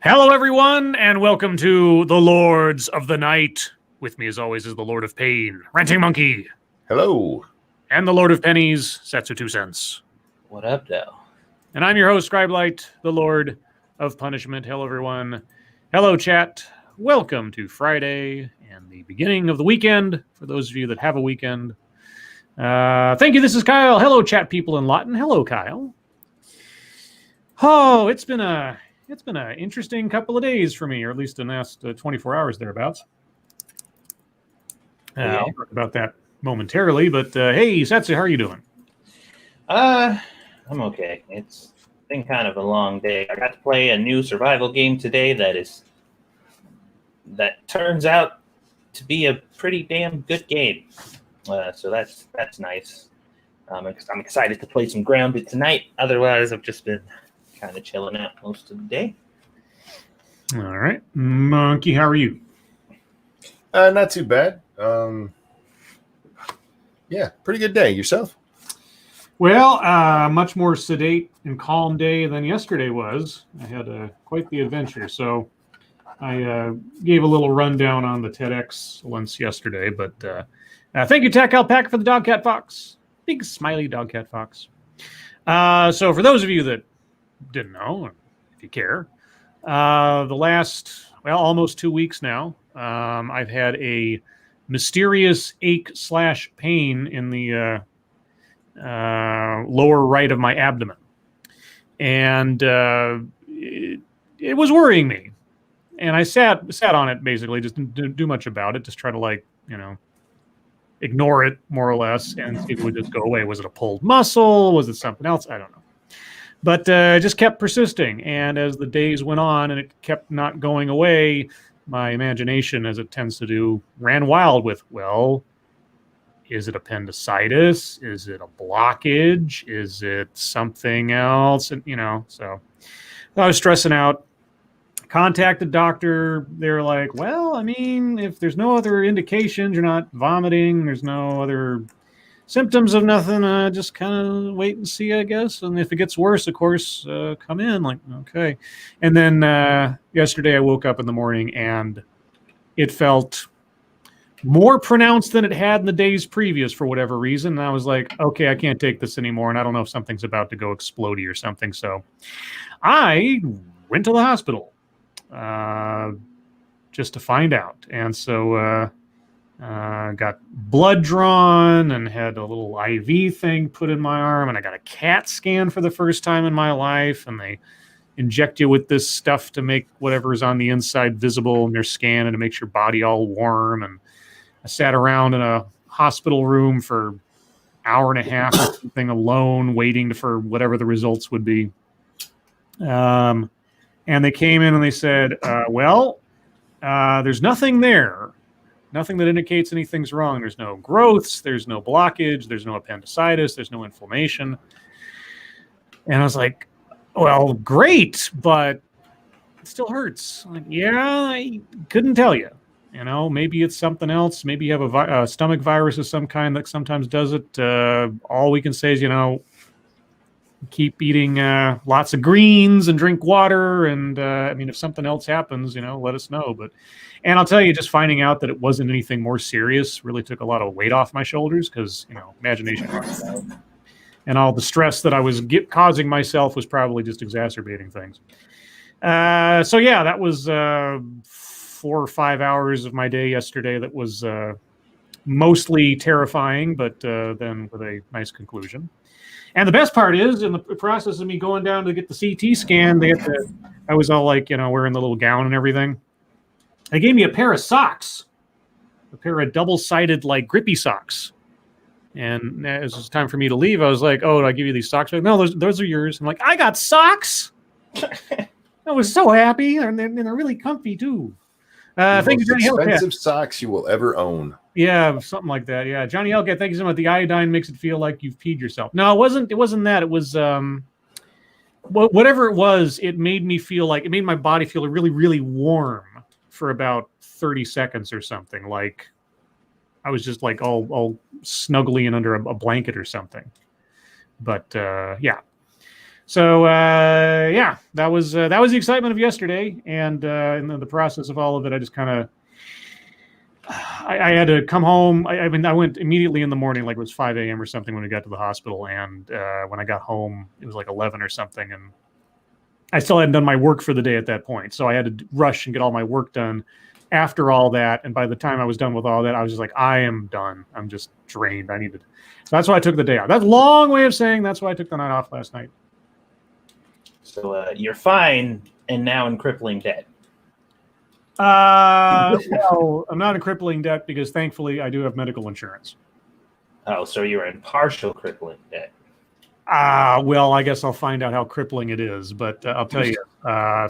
Hello, everyone, and welcome to the Lords of the Night. With me, as always, is the Lord of Pain, Ranting Monkey. Hello. And the Lord of Pennies, Satsu 2 cents. What up, though? And I'm your host, Scribe, the Lord of Punishment. Hello, everyone. Hello, chat. Welcome to Friday and the beginning of the weekend, for those of you that have a weekend. Thank you. This is Kyle. Hello, chat people in Lawton. Hello, Kyle. Oh, it's been an interesting couple of days for me, or at least in the last 24 hours thereabouts. I'll talk about that momentarily, but hey, Satsu, how are you doing? I'm okay. It's been kind of a long day. I got to play a new survival game today that turns out to be a pretty damn good game. So that's nice. I'm excited to play some Grounded tonight. Otherwise, I've just been kind of chilling out most of the day. All right. Monkey, how are you? Not too bad. Yeah, pretty good day. Yourself? Well, much more sedate and calm day than yesterday was. I had quite the adventure. So I gave a little rundown on the TEDx once yesterday. But thank you, Tech Alpaca, for the Dogcat Fox. Big smiley Dogcat Fox. So for those of you that didn't know, if you care, the last, almost 2 weeks now, I've had a mysterious ache/pain in the lower right of my abdomen. And it was worrying me. And I sat on it, basically, just didn't do much about it, just try to, ignore it, more or less, and see if it would just go away. Was it a pulled muscle? Was it something else? I don't know. But it just kept persisting. And as the days went on and it kept not going away, my imagination, as it tends to do, ran wild with, is it appendicitis? Is it a blockage? Is it something else? And, so I was stressing out. Contacted doctor. They're like, if there's no other indications, you're not vomiting, there's no other symptoms of nothing, just kind of wait and see, I guess. And if it gets worse, of course, come in. Like, okay. And then yesterday I woke up in the morning and it felt more pronounced than it had in the days previous for whatever reason. And I was like, okay, I can't take this anymore. And I don't know if something's about to go explodey or something. So I went to the hospital just to find out. And so got blood drawn and had a little IV thing put in my arm, and I got a CAT scan for the first time in my life, and they inject you with this stuff to make whatever is on the inside visible in their scan and to make your body all warm. And I sat around in a hospital room for an hour and a half or something alone, waiting for whatever the results would be. And they came in and they said, there's nothing there. Nothing that indicates anything's wrong. There's no growths. There's no blockage. There's no appendicitis. There's no inflammation. And I was like, well, great, but it still hurts. I'm like, I couldn't tell you. Maybe it's something else. Maybe you have a stomach virus of some kind that sometimes does it. All we can say is, keep eating lots of greens and drink water. And if something else happens, let us know. And I'll tell you, just finding out that it wasn't anything more serious really took a lot of weight off my shoulders because, imagination runs out. And all the stress that I was causing myself was probably just exacerbating things. That was 4 or 5 hours of my day yesterday that was mostly terrifying, but then with a nice conclusion. And the best part is, in the process of me going down to get the CT scan, I was all wearing the little gown and everything. They gave me a pair of socks, a pair of double-sided, grippy socks. And as it was time for me to leave, I was like, oh, do I give you these socks? Like, no, those are yours. I'm like, I got socks? I was so happy, and they're really comfy, too. Thank you, Johnny expensive socks you will ever own. Yeah, something like that. Yeah, Johnny Hellcat, thank you so much. The iodine makes it feel like you've peed yourself. No, it wasn't that. It was whatever it was. It made my body feel really, really warm for about 30 seconds or something. Like I was just all snuggly and under a blanket or something. But yeah. So yeah, that was the excitement of yesterday, and in the process of all of it, I just kind of I had to come home. I mean, I went immediately in the morning, like it was 5 a.m. or something when we got to the hospital, and when I got home, it was like 11 or something, and I still hadn't done my work for the day at that point, so I had to rush and get all my work done after all that. And by the time I was done with all that, I was just like, I am done. I'm just drained. So that's why I took the day off. That's a long way of saying that's why I took the night off last night. So you're fine and now in crippling debt. Well, I'm not in crippling debt because thankfully I do have medical insurance. Oh, so you're in partial crippling debt. Well, I guess I'll find out how crippling it is, but I'll tell you,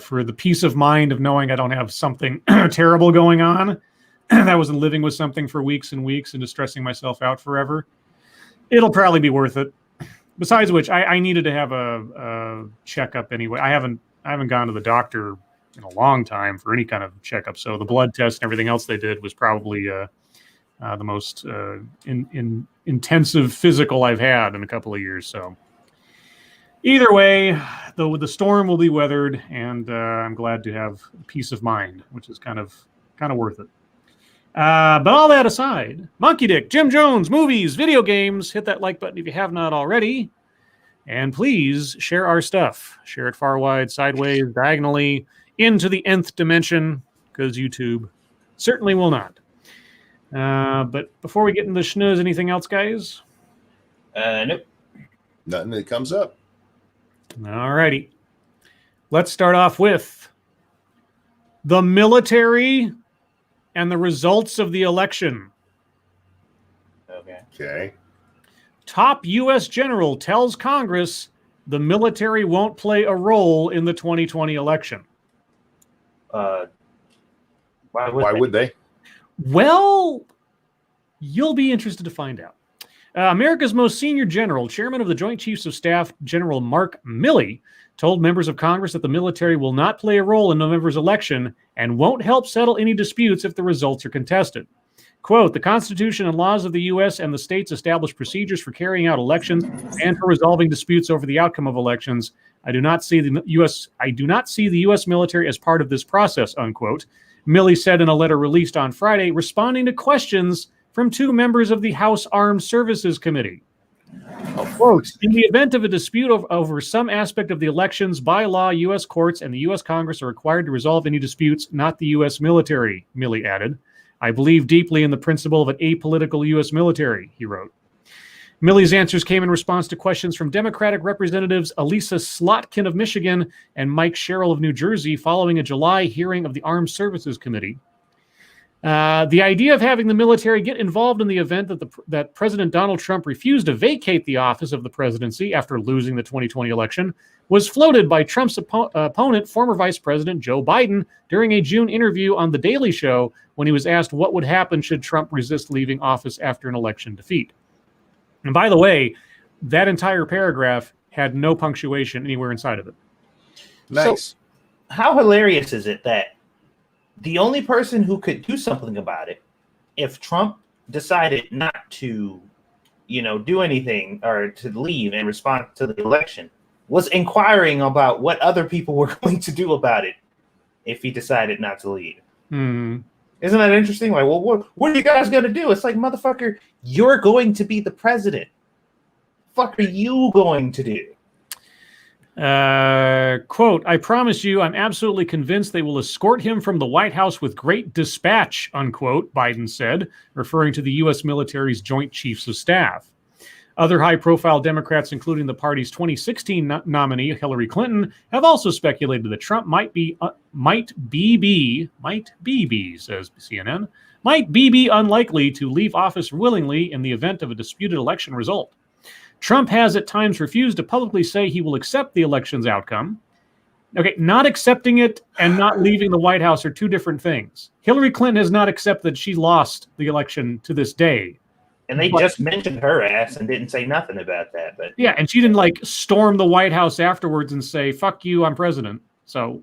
for the peace of mind of knowing I don't have something terrible going on, that I wasn't living with something for weeks and weeks and just stressing myself out forever, it'll probably be worth it. Besides which, I needed to have a checkup anyway. I haven't gone to the doctor in a long time for any kind of checkup, so the blood test and everything else they did was probably the most intensive physical I've had in a couple of years. So either way, the storm will be weathered, and I'm glad to have peace of mind, which is kind of worth it. But all that aside, Monkey Dick, Jim Jones, movies, video games, hit that like button if you have not already. And please share our stuff. Share it far, wide, sideways, diagonally, into the nth dimension, because YouTube certainly will not. But before we get into the schnoz, anything else, guys? Nope. Nothing that comes up. All righty. Let's start off with the military and the results of the election. Okay. Top U.S. general tells Congress the military won't play a role in the 2020 election. Why would they? Well, you'll be interested to find out. America's most senior general, chairman of the Joint Chiefs of Staff, General Mark Milley, told members of Congress that the military will not play a role in November's election and won't help settle any disputes if the results are contested. Quote, the Constitution and laws of the U.S. and the states establish procedures for carrying out elections and for resolving disputes over the outcome of elections. I do not see the U.S. military as part of this process, unquote. Milley said in a letter released on Friday, responding to questions from two members of the House Armed Services Committee. Quote, in the event of a dispute over some aspect of the elections, by law, U.S. courts and the U.S. Congress are required to resolve any disputes, not the U.S. military, Milley added. I believe deeply in the principle of an apolitical U.S. military, he wrote. Milley's answers came in response to questions from Democratic Representatives Elisa Slotkin of Michigan and Mike Sherrill of New Jersey following a July hearing of the Armed Services Committee. The idea of having the military get involved in the event that President Donald Trump refused to vacate the office of the presidency after losing the 2020 election was floated by Trump's opponent, former Vice President Joe Biden, during a June interview on The Daily Show when he was asked what would happen should Trump resist leaving office after an election defeat. And by the way, that entire paragraph had no punctuation anywhere inside of it. Nice. So, how hilarious is it that the only person who could do something about it, if Trump decided not to, do anything or to leave in response to the election, was inquiring about what other people were going to do about it if he decided not to leave? Mm-hmm. Isn't that interesting? Like, well, what are you guys going to do? It's like, motherfucker, you're going to be the president. Fuck are you going to do? Quote, I promise you, I'm absolutely convinced they will escort him from the White House with great dispatch, unquote, Biden said, referring to the U.S. military's Joint Chiefs of Staff. Other high-profile Democrats, including the party's 2016 nominee Hillary Clinton, have also speculated that Trump might be, says CNN, might be unlikely to leave office willingly in the event of a disputed election result. Trump has at times refused to publicly say he will accept the election's outcome. Okay, not accepting it and not leaving the White House are two different things. Hillary Clinton has not accepted that she lost the election to this day. And they just mentioned her ass and didn't say nothing about that. But yeah, and she didn't storm the White House afterwards and say, fuck you, I'm president. So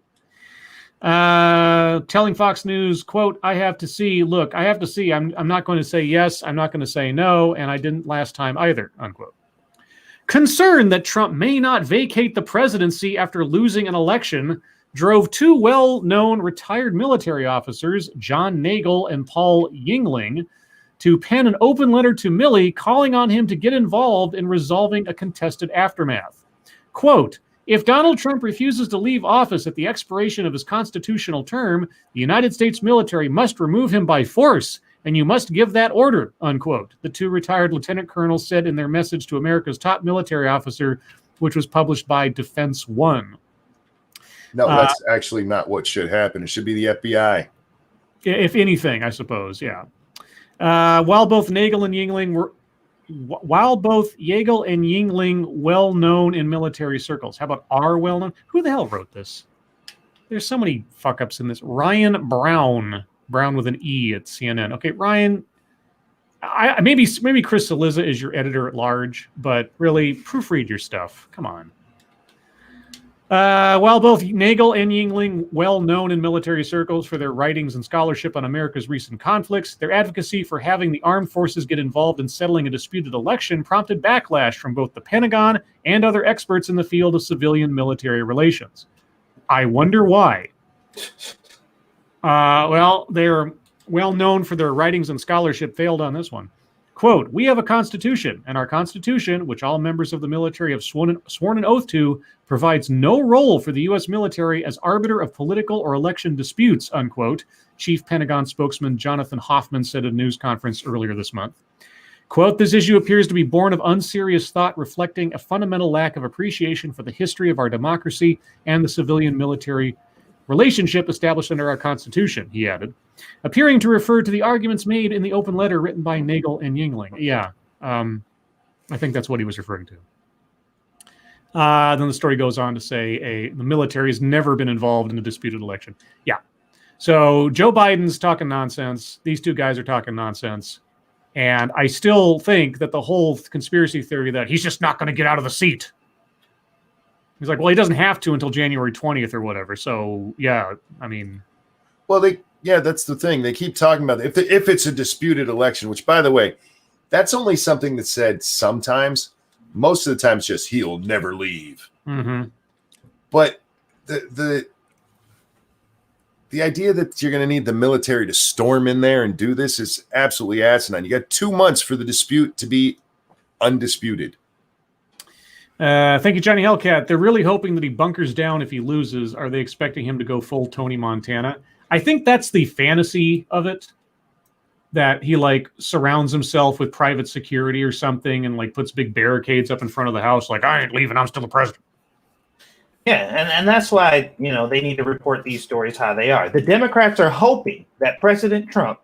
telling Fox News, quote, I have to see. I'm not going to say yes. I'm not going to say no. And I didn't last time either, unquote. Concern that Trump may not vacate the presidency after losing an election drove two well-known retired military officers, John Nagel and Paul Yingling, to pen an open letter to Milley calling on him to get involved in resolving a contested aftermath. Quote, if Donald Trump refuses to leave office at the expiration of his constitutional term, the United States military must remove him by force, and you must give that order, unquote, the two retired lieutenant colonels said in their message to America's top military officer, which was published by Defense One. No, that's actually not what should happen. It should be the FBI. If anything, I suppose, yeah. While both Nagel and Yingling well known in military circles. How about are well known? Who the hell wrote this? There's so many fuck ups in this. Ryan Brown with an E at CNN. Okay, Ryan. Maybe Chris Saliza is your editor at large, but really proofread your stuff. Come on. While both Nagel and Yingling well known in military circles for their writings and scholarship on America's recent conflicts, their advocacy for having the armed forces get involved in settling a disputed election prompted backlash from both the Pentagon and other experts in the field of civilian-military relations. I wonder why. Well, they're well known for their writings and scholarship failed on this one. Quote, we have a constitution, and our constitution, which all members of the military have sworn an oath to, provides no role for the U.S. military as arbiter of political or election disputes, unquote, Chief Pentagon spokesman Jonathan Hoffman said at a news conference earlier this month. Quote, this issue appears to be born of unserious thought reflecting a fundamental lack of appreciation for the history of our democracy and the civilian-military relationship established under our Constitution, he added, appearing to refer to the arguments made in the open letter written by Nagel and Yingling. Yeah, I think that's what he was referring to. Then the story goes on to say the military has never been involved in a disputed election. Yeah. So Joe Biden's talking nonsense. These two guys are talking nonsense. And I still think that the whole conspiracy theory that he's just not going to get out of the seat. He's like, well, he doesn't have to until January 20th or whatever. So, yeah, I mean. Well, that's the thing. They keep talking about if it's a disputed election, which, by the way, that's only something that's said sometimes. Most of the time, it's just he'll never leave. Mm-hmm. But the idea that you're going to need the military to storm in there and do this is absolutely asinine. You got 2 months for the dispute to be undisputed. Thank you, Johnny Hellcat. They're really hoping that he bunkers down if he loses. Are they expecting him to go full Tony Montana? I think that's the fantasy of it, that he like surrounds himself with private security or something and like puts big barricades up in front of the house. Like, I ain't leaving. I'm still the president. Yeah, and that's why, they need to report these stories how they are. The Democrats are hoping that President Trump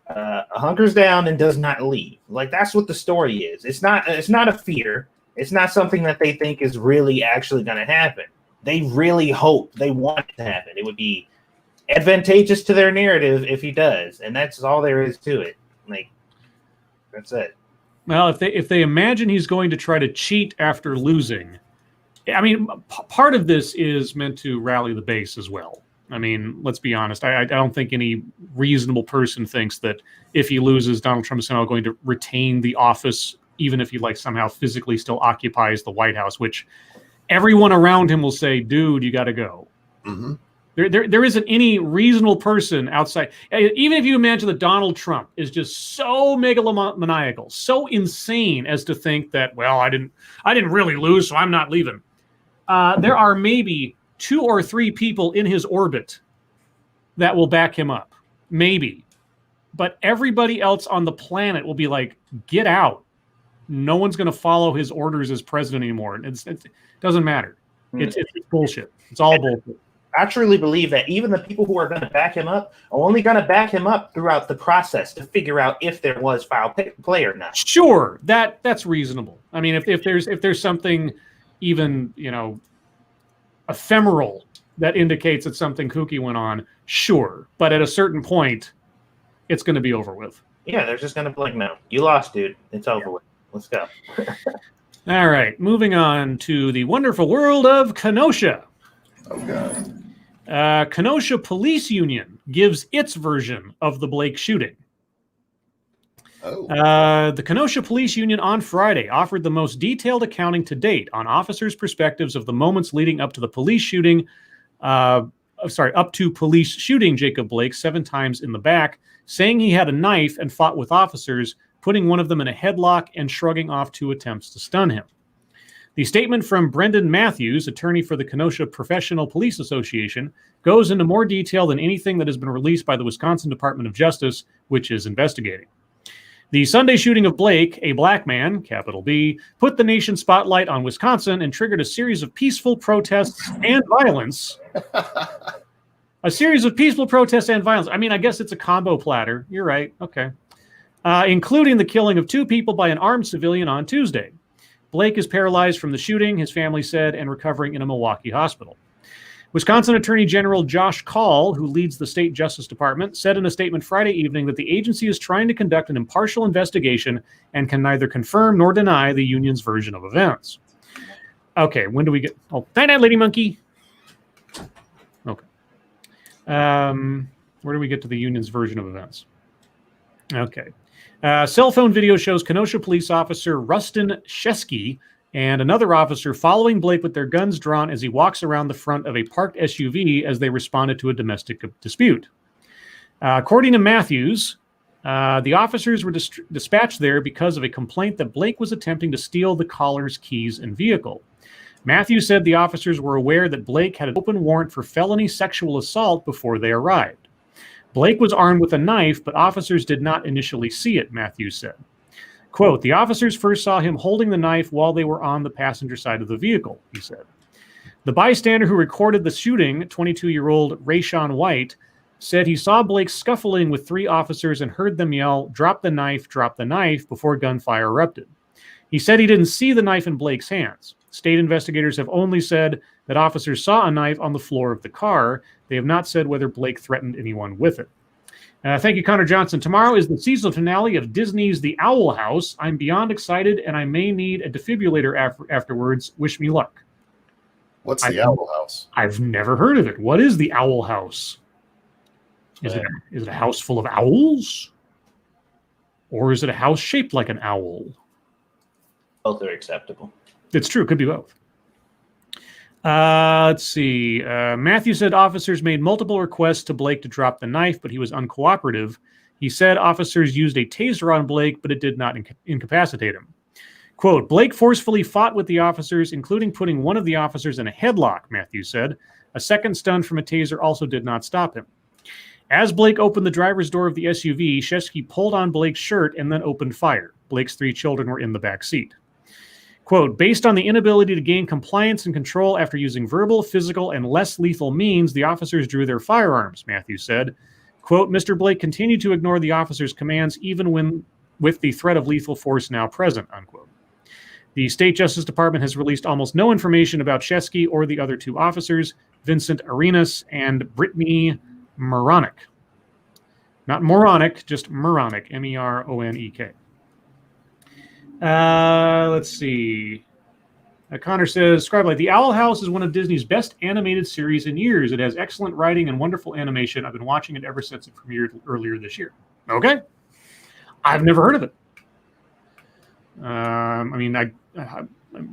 hunkers down and does not leave. Like, that's what the story is. It's not a fear. It's not something that they think is really actually going to happen. They really hope, they want it to happen. It would be advantageous to their narrative if he does, and that's all there is to it. Like, that's it. Well, if they imagine he's going to try to cheat after losing, I mean, part of this is meant to rally the base as well. I mean, let's be honest. I don't think any reasonable person thinks that if he loses, Donald Trump is somehow going to retain the office, even if he like somehow physically still occupies the White House, which everyone around him will say, dude, you got to go. Mm-hmm. There isn't any reasonable person outside. Even if you imagine that Donald Trump is just so megalomaniacal, so insane as to think that, well, I didn't really lose, so I'm not leaving. There are maybe 2 or 3 people in his orbit that will back him up. Maybe. But everybody else on the planet will be like, get out. No one's going to follow his orders as president anymore. It doesn't matter. It's bullshit. It's all bullshit. I truly believe that even the people who are going to back him up are only going to back him up throughout the process to figure out if there was foul play or not. Sure, that's reasonable. I mean, if there's something even ephemeral that indicates that something kooky went on, sure. But at a certain point, it's going to be over with. Yeah, they're just going to be like, no, you lost, dude. It's over with. Let's go. All right, moving on to the wonderful world of Kenosha. Oh, God. Kenosha Police Union gives its version of the Blake shooting. Oh. The Kenosha Police Union on Friday offered the most detailed accounting to date on officers' perspectives of the moments leading up to the police shooting. Up to police shooting Jacob Blake 7 times in the back, saying he had a knife and fought with officers, putting one of them in a headlock and shrugging off 2 attempts to stun him. The statement from Brendan Matthews, attorney for the Kenosha Professional Police Association, goes into more detail than anything that has been released by the Wisconsin Department of Justice, which is investigating. The Sunday shooting of Blake, a black man, capital B, put the nation's spotlight on Wisconsin and triggered a series of peaceful protests and violence. A series of peaceful protests and violence. I mean, I guess it's a combo platter. You're right. Okay. Including the killing of 2 people by an armed civilian on Tuesday. Blake is paralyzed from the shooting, his family said, and recovering in a Milwaukee hospital. Wisconsin Attorney General Josh Kaul, who leads the state Justice Department, said in a statement Friday evening that the agency is trying to conduct an impartial investigation and can neither confirm nor deny the union's version of events. Okay, when do we get... Oh, night-night, Lady Monkey. Okay. Where do we get to the union's version of events? Okay. Cell phone video shows Kenosha police officer Rustin Shesky and another officer following Blake with their guns drawn as he walks around the front of a parked SUV as they responded to a domestic dispute. According to Matthews, the officers were dispatched there because of a complaint that Blake was attempting to steal the caller's keys and vehicle. Matthews said the officers were aware that Blake had an open warrant for felony sexual assault before they arrived. Blake was armed with a knife, but officers did not initially see it, Matthews said. Quote, the officers first saw him holding the knife while they were on the passenger side of the vehicle, he said. The bystander who recorded the shooting, 22-year-old Rayshawn White, said he saw Blake scuffling with 3 officers and heard them yell, drop the knife, before gunfire erupted. He said he didn't see the knife in Blake's hands. State investigators have only said that officers saw a knife on the floor of the car. They have not said whether Blake threatened anyone with it. Thank you, Connor Johnson. Tomorrow is the season finale of Disney's The Owl House. I'm beyond excited, and I may need a defibrillator afterwards. Wish me luck. What's the Owl House? I've never heard of it. What is the Owl House? Is it a house full of owls? Or is it a house shaped like an owl? Both are acceptable. It's true. It could be both. Let's see. Matthew said officers made multiple requests to Blake to drop the knife, but he was uncooperative. He said officers used a taser on Blake, but it did not incapacitate him. Quote, Blake forcefully fought with the officers, including putting one of the officers in a headlock, Matthews said. A second stun from a taser also did not stop him. As Blake opened the driver's door of the SUV, Shesky pulled on Blake's shirt and then opened fire. Blake's 3 children were in the back seat. Quote, based on the inability to gain compliance and control after using verbal, physical, and less lethal means, the officers drew their firearms, Matthews said. Quote, Mr. Blake continued to ignore the officers' commands even when with the threat of lethal force now present, unquote. The State Justice Department has released almost no information about Shesky or the other 2 officers, Vincent Arenas and Brittany Moronic. Not moronic, just Moronic, M-E-R-O-N-E-K. Let's see. Connor says, Scribe, the Owl House is one of Disney's best animated series in years. It has excellent writing and wonderful animation. I've been watching it ever since it premiered earlier this year. Okay. I've never heard of it. I'm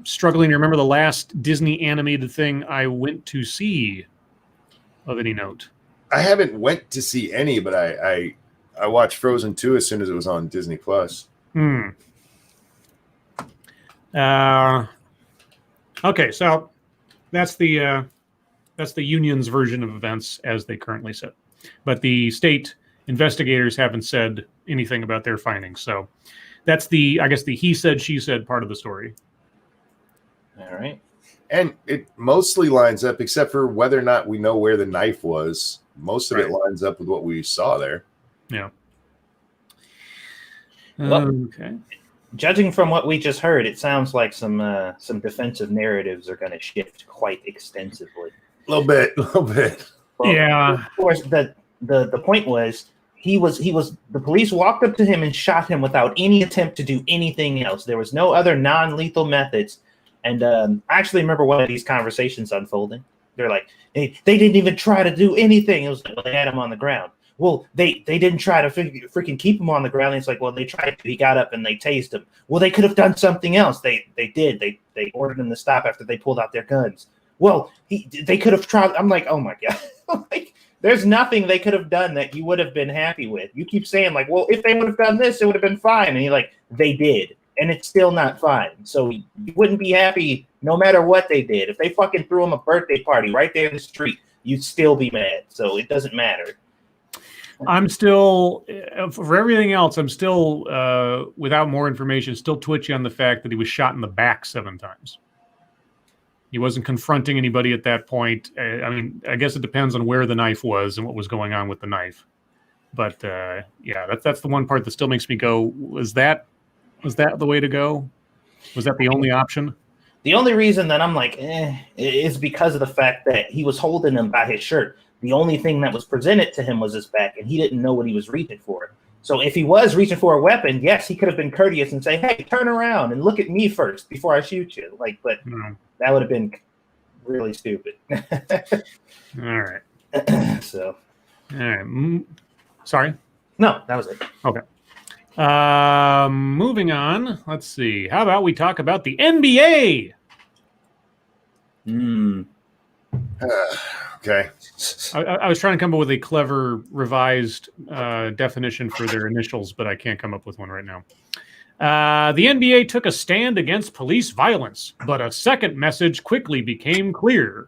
struggling to remember the last Disney animated thing I went to see of any note. I haven't went to see any, but I watched Frozen 2 as soon as it was on Disney Plus. Okay, so that's the union's version of events as they currently sit. But the state investigators haven't said anything about their findings. So that's the he said, she said part of the story. All right. And it mostly lines up, except for whether or not we know where the knife was. Most of it lines up with what we saw there. Yeah. Well, okay. Judging from what we just heard, it sounds like some defensive narratives are going to shift quite extensively. A little bit. Well, yeah. Of course, the point was the police walked up to him and shot him without any attempt to do anything else. There was no other non-lethal methods. And I actually remember one of these conversations unfolding. They're like, hey, they didn't even try to do anything. It was like, well, they had him on the ground. well, they didn't try to freaking keep him on the ground. And it's like, well, they tried to. He got up and they tased him. Well, they could have done something else. They did. They ordered him to stop after they pulled out their guns. Well, they could have tried. I'm like, oh my God. Like, there's nothing they could have done that you would have been happy with. You keep saying like, well, if they would have done this, it would have been fine. And you're like, they did. And it's still not fine. So you wouldn't be happy no matter what they did. If they fucking threw him a birthday party right there in the street, you'd still be mad. So it doesn't matter. I'm still, for everything else, I'm still, without more information, still twitchy on the fact that he was shot in the back 7 times. He wasn't confronting anybody at that point. I mean, I guess it depends on where the knife was and what was going on with the knife. But yeah, that's the one part that still makes me go, was that the way to go? Was that the only option? The only reason that I'm like, is because of the fact that he was holding him by his shirt. The only thing that was presented to him was his back, and he didn't know what he was reaching for. So if he was reaching for a weapon, yes, he could have been courteous and say, hey, turn around and look at me first before I shoot you. Like, but that would have been really stupid. All right. So. All right. Sorry? No, that was it. Okay. Moving on. Let's see. How about we talk about the NBA? Okay. I was trying to come up with a clever revised definition for their initials, but I can't come up with one right now. The NBA took a stand against police violence, but a second message quickly became clear.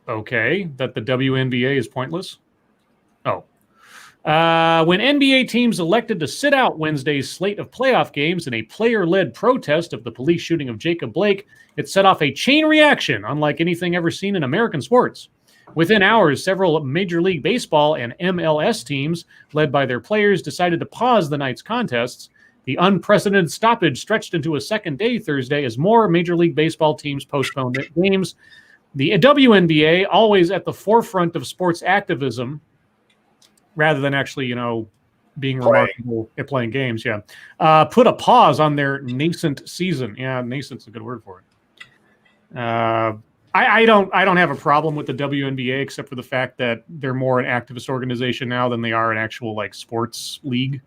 Okay, that the WNBA is pointless? Oh. When NBA teams elected to sit out Wednesday's slate of playoff games in a player-led protest of the police shooting of Jacob Blake, it set off a chain reaction unlike anything ever seen in American sports. Within hours, several Major League Baseball and MLS teams, led by their players, decided to pause the night's contests. The unprecedented stoppage stretched into a second day Thursday as more Major League Baseball teams postponed their games. The WNBA, always at the forefront of sports activism, rather than actually, being remarkable at playing games, put a pause on their nascent season. Yeah, nascent's a good word for it. I don't have a problem with the WNBA except for the fact that they're more an activist organization now than they are an actual sports league.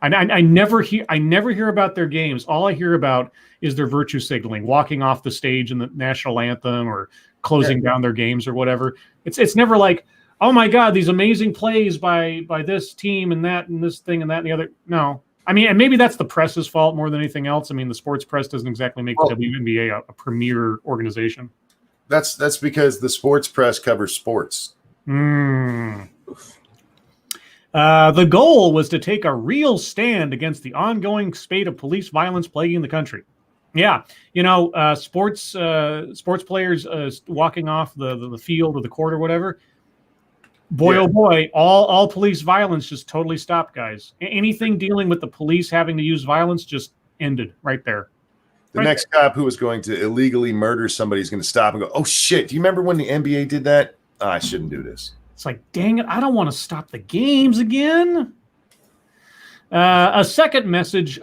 I never hear about their games. All I hear about is their virtue signaling, walking off the stage in the national anthem or closing down their games or whatever. It's never like, oh my God, these amazing plays by this team and that and this thing and that and the other. No. I mean, and maybe that's the press's fault more than anything else. I mean, the sports press doesn't exactly make the WNBA a premier organization. That's because the sports press covers sports. The goal was to take a real stand against the ongoing spate of police violence plaguing the country. Yeah, sports players walking off the field or the court or whatever. Boy, oh boy, all police violence just totally stopped, guys. Anything dealing with the police having to use violence just ended right there. The next cop who was going to illegally murder somebody is going to stop and go, oh, shit, do you remember when the NBA did that? Oh, I shouldn't do this. It's like, dang it, I don't want to stop the games again. A second message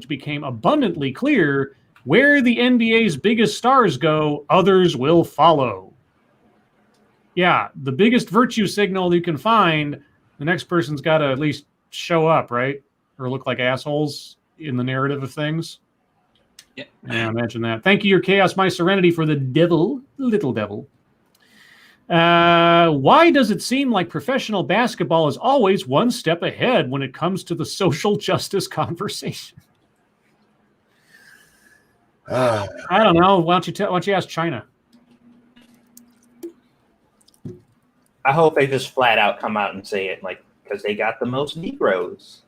became abundantly clear. Where the NBA's biggest stars go, others will follow. Yeah, the biggest virtue signal you can find, the next person's got to at least show up, right? Or look like assholes in the narrative of things. Yeah, imagine that. Thank you, your chaos, my serenity, for the devil, little devil. Why does it seem like professional basketball is always one step ahead when it comes to the social justice conversation? I don't know. Why don't you ask China? I hope they just flat out come out and say it, because they got the most Negroes.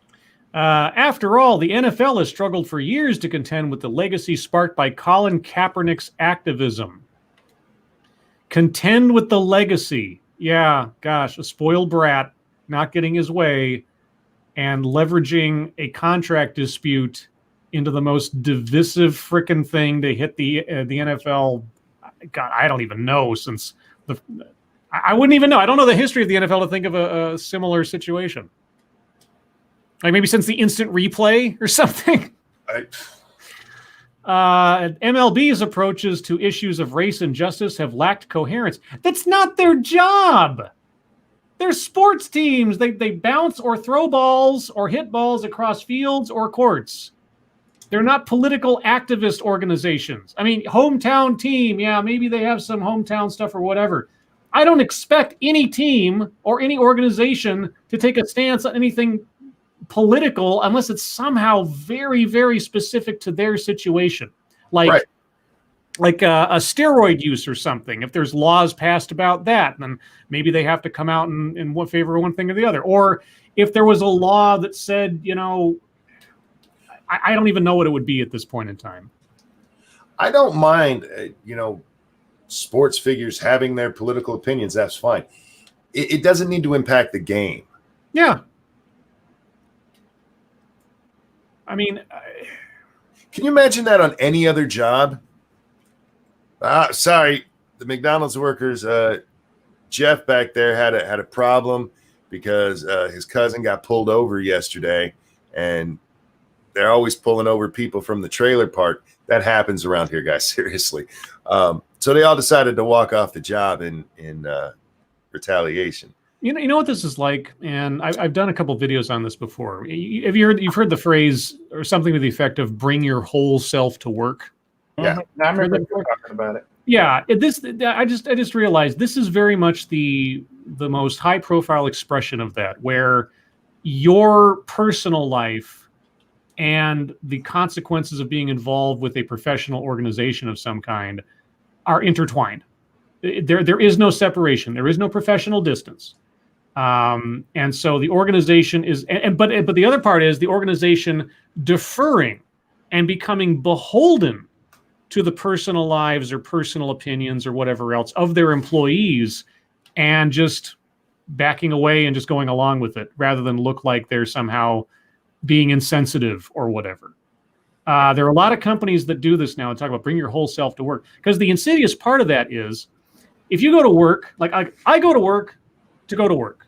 After all, the NFL has struggled for years to contend with the legacy sparked by Colin Kaepernick's activism. Contend with the legacy. Yeah, gosh, a spoiled brat not getting his way and leveraging a contract dispute into the most divisive frickin' thing to hit the NFL. God, I don't even know since I wouldn't even know. I don't know the history of the NFL to think of a similar situation. Like maybe since the instant replay or something. MLB's approaches to issues of race and justice have lacked coherence. That's not their job. They're sports teams. They bounce or throw balls or hit balls across fields or courts. They're not political activist organizations. I mean, hometown team, yeah, maybe they have some hometown stuff or whatever. I don't expect any team or any organization to take a stance on anything political unless it's somehow very, very specific to their situation. Like a steroid use or something. If there's laws passed about that, then maybe they have to come out in favor of one thing or the other. Or if there was a law that said, I don't even know what it would be at this point in time. I don't mind, sports figures having their political opinions. That's fine. It doesn't need to impact the game. Yeah. I mean, can you imagine that on any other job? Sorry, the McDonald's workers. Jeff back there had a problem because his cousin got pulled over yesterday, and they're always pulling over people from the trailer park. That happens around here, guys. Seriously. So they all decided to walk off the job in retaliation. You know what this is like, and I've done a couple videos on this before. You've heard the phrase or something to the effect of "bring your whole self to work." Yeah, I remember talking about it. Yeah, I just realized this is very much the most high profile expression of that, where your personal life and the consequences of being involved with a professional organization of some kind are intertwined. There is no separation. There is no professional distance. And so the organization is, but the other part is the organization deferring and becoming beholden to the personal lives or personal opinions or whatever else of their employees, and just backing away and just going along with it rather than look like they're somehow being insensitive or whatever. There are a lot of companies that do this now and talk about bring your whole self to work, because the insidious part of that is if you go to work, like I go to work to go to work.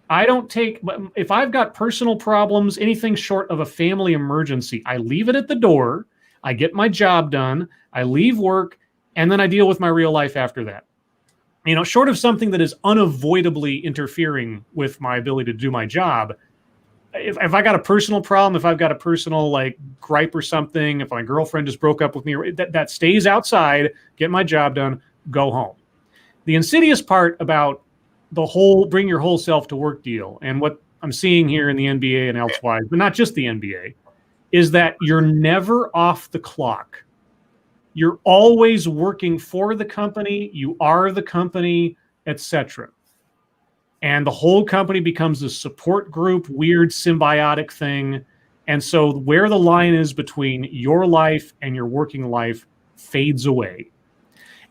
I don't take, if I've got personal problems, anything short of a family emergency, I leave it at the door. I get my job done. I leave work, and then I deal with my real life after that. Short of something that is unavoidably interfering with my ability to do my job, if I got a personal problem, if I've got a personal gripe or something, if my girlfriend just broke up with me, that stays outside, get my job done, go home. The insidious part about the whole bring your whole self to work deal, and what I'm seeing here in the NBA and elsewhere, but not just the NBA, is that you're never off the clock. You're always working for the company. You are the company, etc. And the whole company becomes a support group, weird symbiotic thing. And so where the line is between your life and your working life fades away.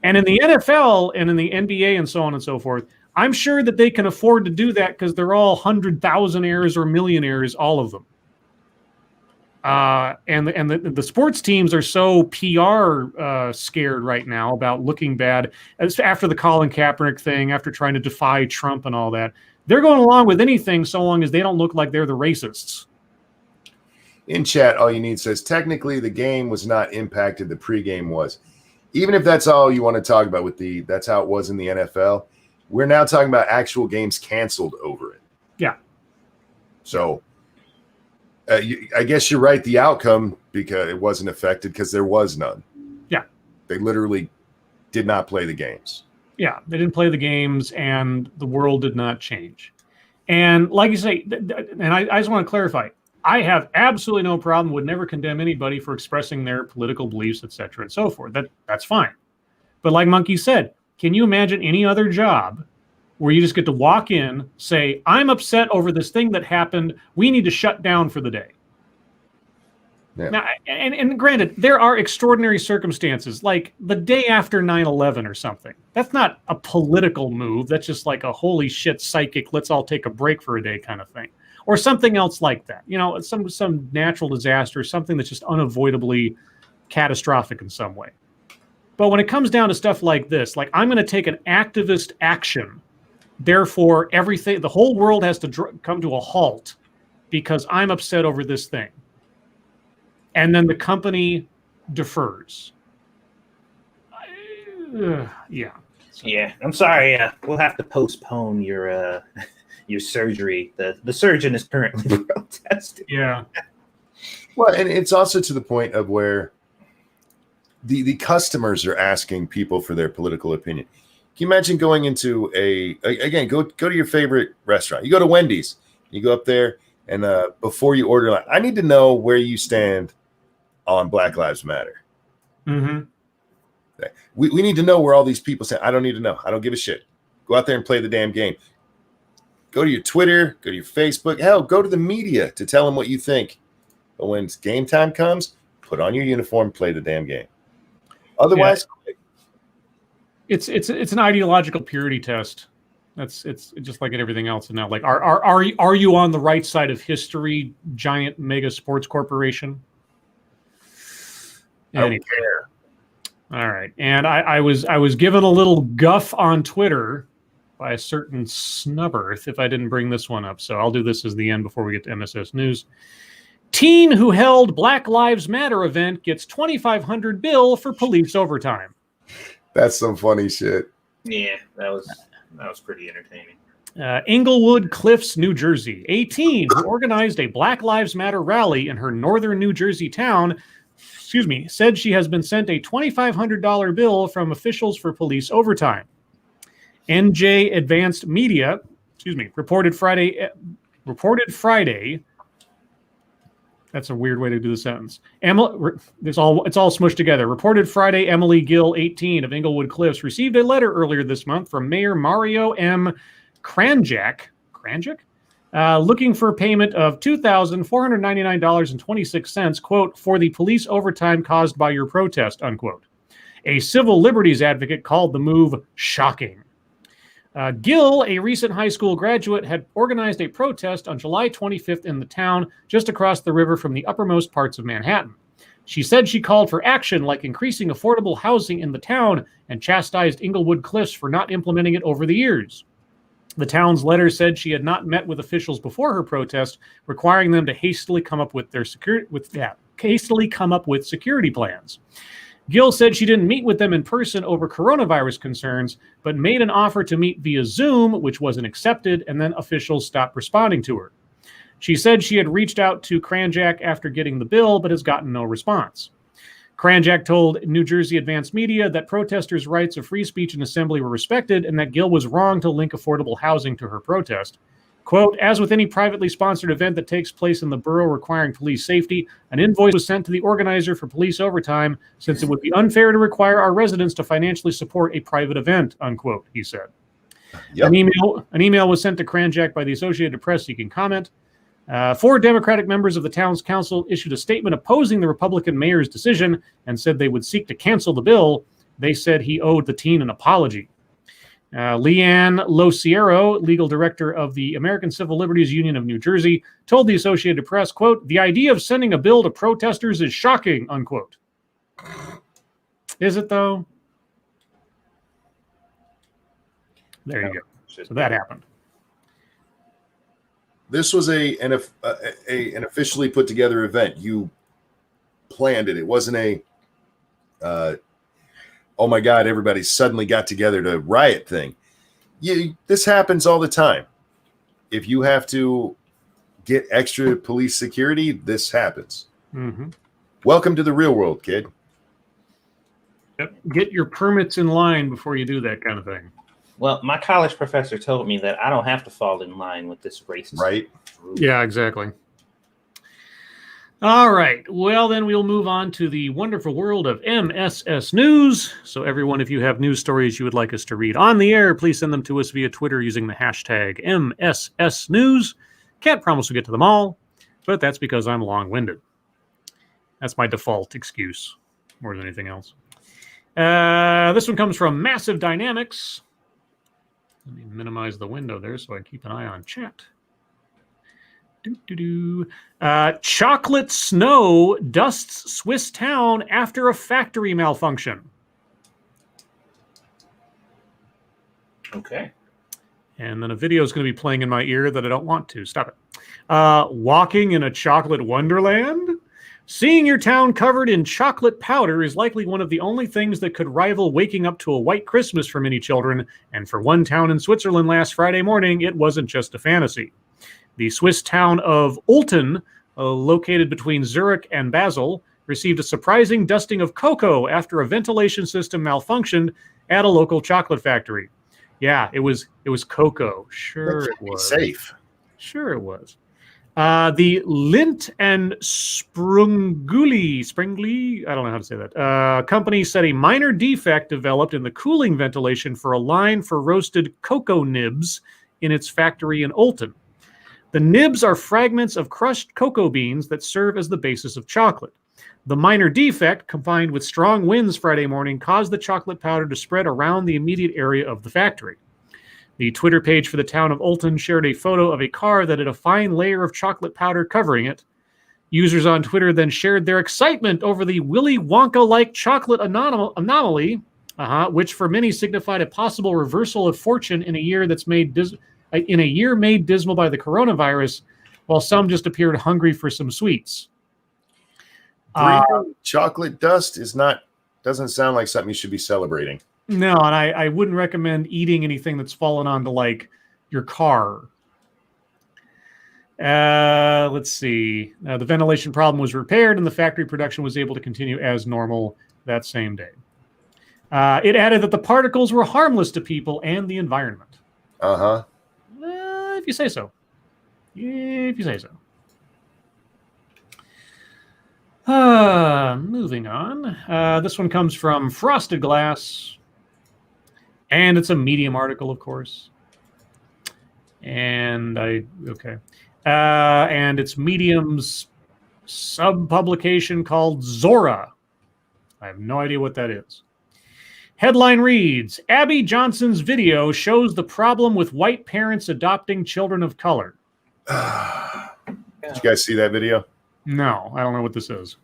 And in the NFL and in the NBA and so on and so forth, I'm sure that they can afford to do that because they're all 100,000-aires or millionaires, all of them. And the sports teams are so PR scared right now about looking bad. As after the Colin Kaepernick thing, after trying to defy Trump and all that, they're going along with anything so long as they don't look like they're the racists. In chat, all you need says technically the game was not impacted. The pregame was. Even if that's all you want to talk about that's how it was in the NFL. We're now talking about actual games canceled over it. Yeah. So. I guess you're right. The outcome, because it wasn't affected because there was none. Yeah. They literally did not play the games. Yeah. They didn't play the games, and the world did not change. And like you say, and I just want to clarify, I have absolutely no problem, would never condemn anybody for expressing their political beliefs, et cetera, and so forth. That's fine. But like Monkey said, can you imagine any other job where you just get to walk in, say, I'm upset over this thing that happened. We need to shut down for the day. Yeah. Now, and granted, there are extraordinary circumstances, like the day after 9/11 or something. That's not a political move. That's just like a holy shit psychic, let's all take a break for a day kind of thing. Or something else like that. Some natural disaster, something that's just unavoidably catastrophic in some way. But when it comes down to stuff like this, like I'm going to take an activist action, therefore, the whole world has to come to a halt because I'm upset over this thing. And then the company defers. Yeah. Yeah, I'm sorry. We'll have to postpone your your surgery. The surgeon is currently protesting. Yeah. Well, and it's also to the point of where the customers are asking people for their political opinion. Can you imagine going into go to your favorite restaurant? You go to Wendy's, you go up there, and before you order, I need to know where you stand on Black Lives Matter. Mm-hmm. We need to know where all these people stand. I don't need to know. I don't give a shit. Go out there and play the damn game. Go to your Twitter, go to your Facebook. Hell, go to the media to tell them what you think. But when game time comes, put on your uniform, play the damn game. Otherwise, it's an ideological purity test. It's just like everything else. And now, like, are you on the right side of history, giant mega sports corporation? I don't care. All right, and I was given a little guff on Twitter by a certain Snubberth if I didn't bring this one up. So I'll do this as the end before we get to MSS News. Teen who held Black Lives Matter event gets $2,500 bill for police overtime. That's some funny shit. Yeah, that was pretty entertaining. Englewood Cliffs, New Jersey. A teen who organized a Black Lives Matter rally in her northern New Jersey town, said she has been sent a $2,500 bill from officials for police overtime. NJ Advanced Media, reported Friday. That's a weird way to do the sentence. It's all smushed together. Reported Friday, Emily Gill, 18, of Englewood Cliffs, received a letter earlier this month from Mayor Mario M. Kranjak, looking for a payment of $2,499.26, quote, for the police overtime caused by your protest, unquote. A civil liberties advocate called the move shocking. Gill, a recent high school graduate, had organized a protest on July 25th in the town just across the river from the uppermost parts of Manhattan. She said she called for action like increasing affordable housing in the town and chastised Englewood Cliffs for not implementing it over the years. The town's letter said she had not met with officials before her protest, requiring them to hastily come up with security plans. Gill said she didn't meet with them in person over coronavirus concerns, but made an offer to meet via Zoom, which wasn't accepted, and then officials stopped responding to her. She said she had reached out to Kranjak after getting the bill, but has gotten no response. Kranjak told New Jersey Advanced Media that protesters' rights of free speech and assembly were respected and that Gill was wrong to link affordable housing to her protest. Quote, as with any privately sponsored event that takes place in the borough requiring police safety, an invoice was sent to the organizer for police overtime since it would be unfair to require our residents to financially support a private event, unquote, he said. Yep. An email was sent to Kranjak by the Associated Press seeking comment. 4 Democratic members of the town's council issued a statement opposing the Republican mayor's decision and said they would seek to cancel the bill. They said he owed the teen an apology. Leanne Lociero, legal director of the American Civil Liberties Union of New Jersey, told the Associated Press, quote, the idea of sending a bill to protesters is shocking, unquote. Is it, though? There you go. So that happened. This was an officially put together event. You planned it. It wasn't oh my God, everybody suddenly got together to riot thing. This happens all the time. If you have to get extra police security, this happens. Mm-hmm. Welcome to the real world, kid. Yep. Get your permits in line before you do that kind of thing. Well, my college professor told me that I don't have to fall in line with this racist. Right? Yeah, exactly. All right. Well, then we'll move on to the wonderful world of MSS News. So everyone, if you have news stories you would like us to read on the air, please send them to us via Twitter using the hashtag MSS News. Can't promise we'll get to them all, but that's because I'm long-winded. That's my default excuse more than anything else. This one comes from Massive Dynamics. Let me minimize the window there so I can keep an eye on chat. Chocolate snow dusts Swiss town after a factory malfunction. Okay. And then a video is going to be playing in my ear that I don't want to. Stop it. Walking in a chocolate wonderland. Seeing your town covered in chocolate powder is likely one of the only things that could rival waking up to a white Christmas for many children, and for one town in Switzerland last Friday morning, it wasn't just a fantasy. The Swiss town of Olten, located between Zurich and Basel, received a surprising dusting of cocoa after a ventilation system malfunctioned at a local chocolate factory. Yeah, it was cocoa. Sure it was. Safe. Sure it was. The Lint and Sprungli, I don't know how to say that, company said a minor defect developed in the cooling ventilation for a line for roasted cocoa nibs in its factory in Olten. The nibs are fragments of crushed cocoa beans that serve as the basis of chocolate. The minor defect, combined with strong winds Friday morning, caused the chocolate powder to spread around the immediate area of the factory. The Twitter page for the town of Olten shared a photo of a car that had a fine layer of chocolate powder covering it. Users on Twitter then shared their excitement over the Willy Wonka-like chocolate anomaly, which for many signified a possible reversal of fortune in a year that's made dismal by the coronavirus, while some just appeared hungry for some sweets. Chocolate dust doesn't sound like something you should be celebrating. No, and I wouldn't recommend eating anything that's fallen onto, like, your car. Let's see. The ventilation problem was repaired, and the factory production was able to continue as normal that same day. It added that the particles were harmless to people and the environment. Uh-huh. If you say so. If you say so. Moving on. This one comes from Frosted Glass. And it's a Medium article, of course. And and it's Medium's sub-publication called Zora. I have no idea what that is. Headline reads, Abby Johnson's video shows the problem with white parents adopting children of color. Did you guys see that video? No, I don't know what this is.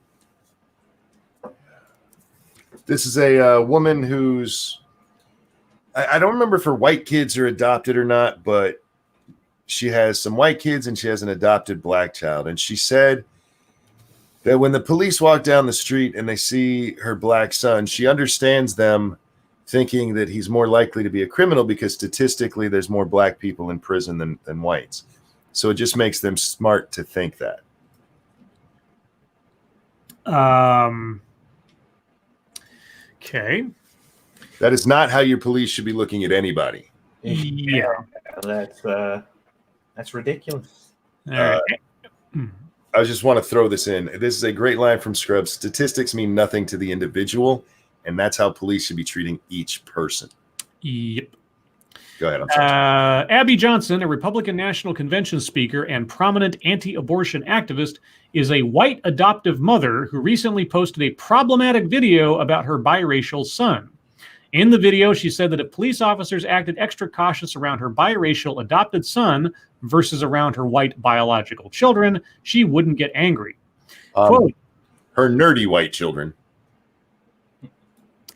This is a woman who's... I don't remember if her white kids are adopted or not, but she has some white kids and she has an adopted black child. And she said that when the police walk down the street and they see her black son, she understands them thinking that he's more likely to be a criminal because statistically there's more black people in prison than whites. So it just makes them smart to think that. Okay. That is not how your police should be looking at anybody. Yeah. That's ridiculous. All right. I just want to throw this in. This is a great line from Scribe. Statistics mean nothing to the individual, and that's how police should be treating each person. Yep. Go ahead. I'm sorry. Abby Johnson, a Republican National Convention speaker and prominent anti-abortion activist, is a white adoptive mother who recently posted a problematic video about her biracial son. In the video, she said that if police officers acted extra cautious around her biracial adopted son versus around her white biological children, she wouldn't get angry. Quote, her nerdy white children.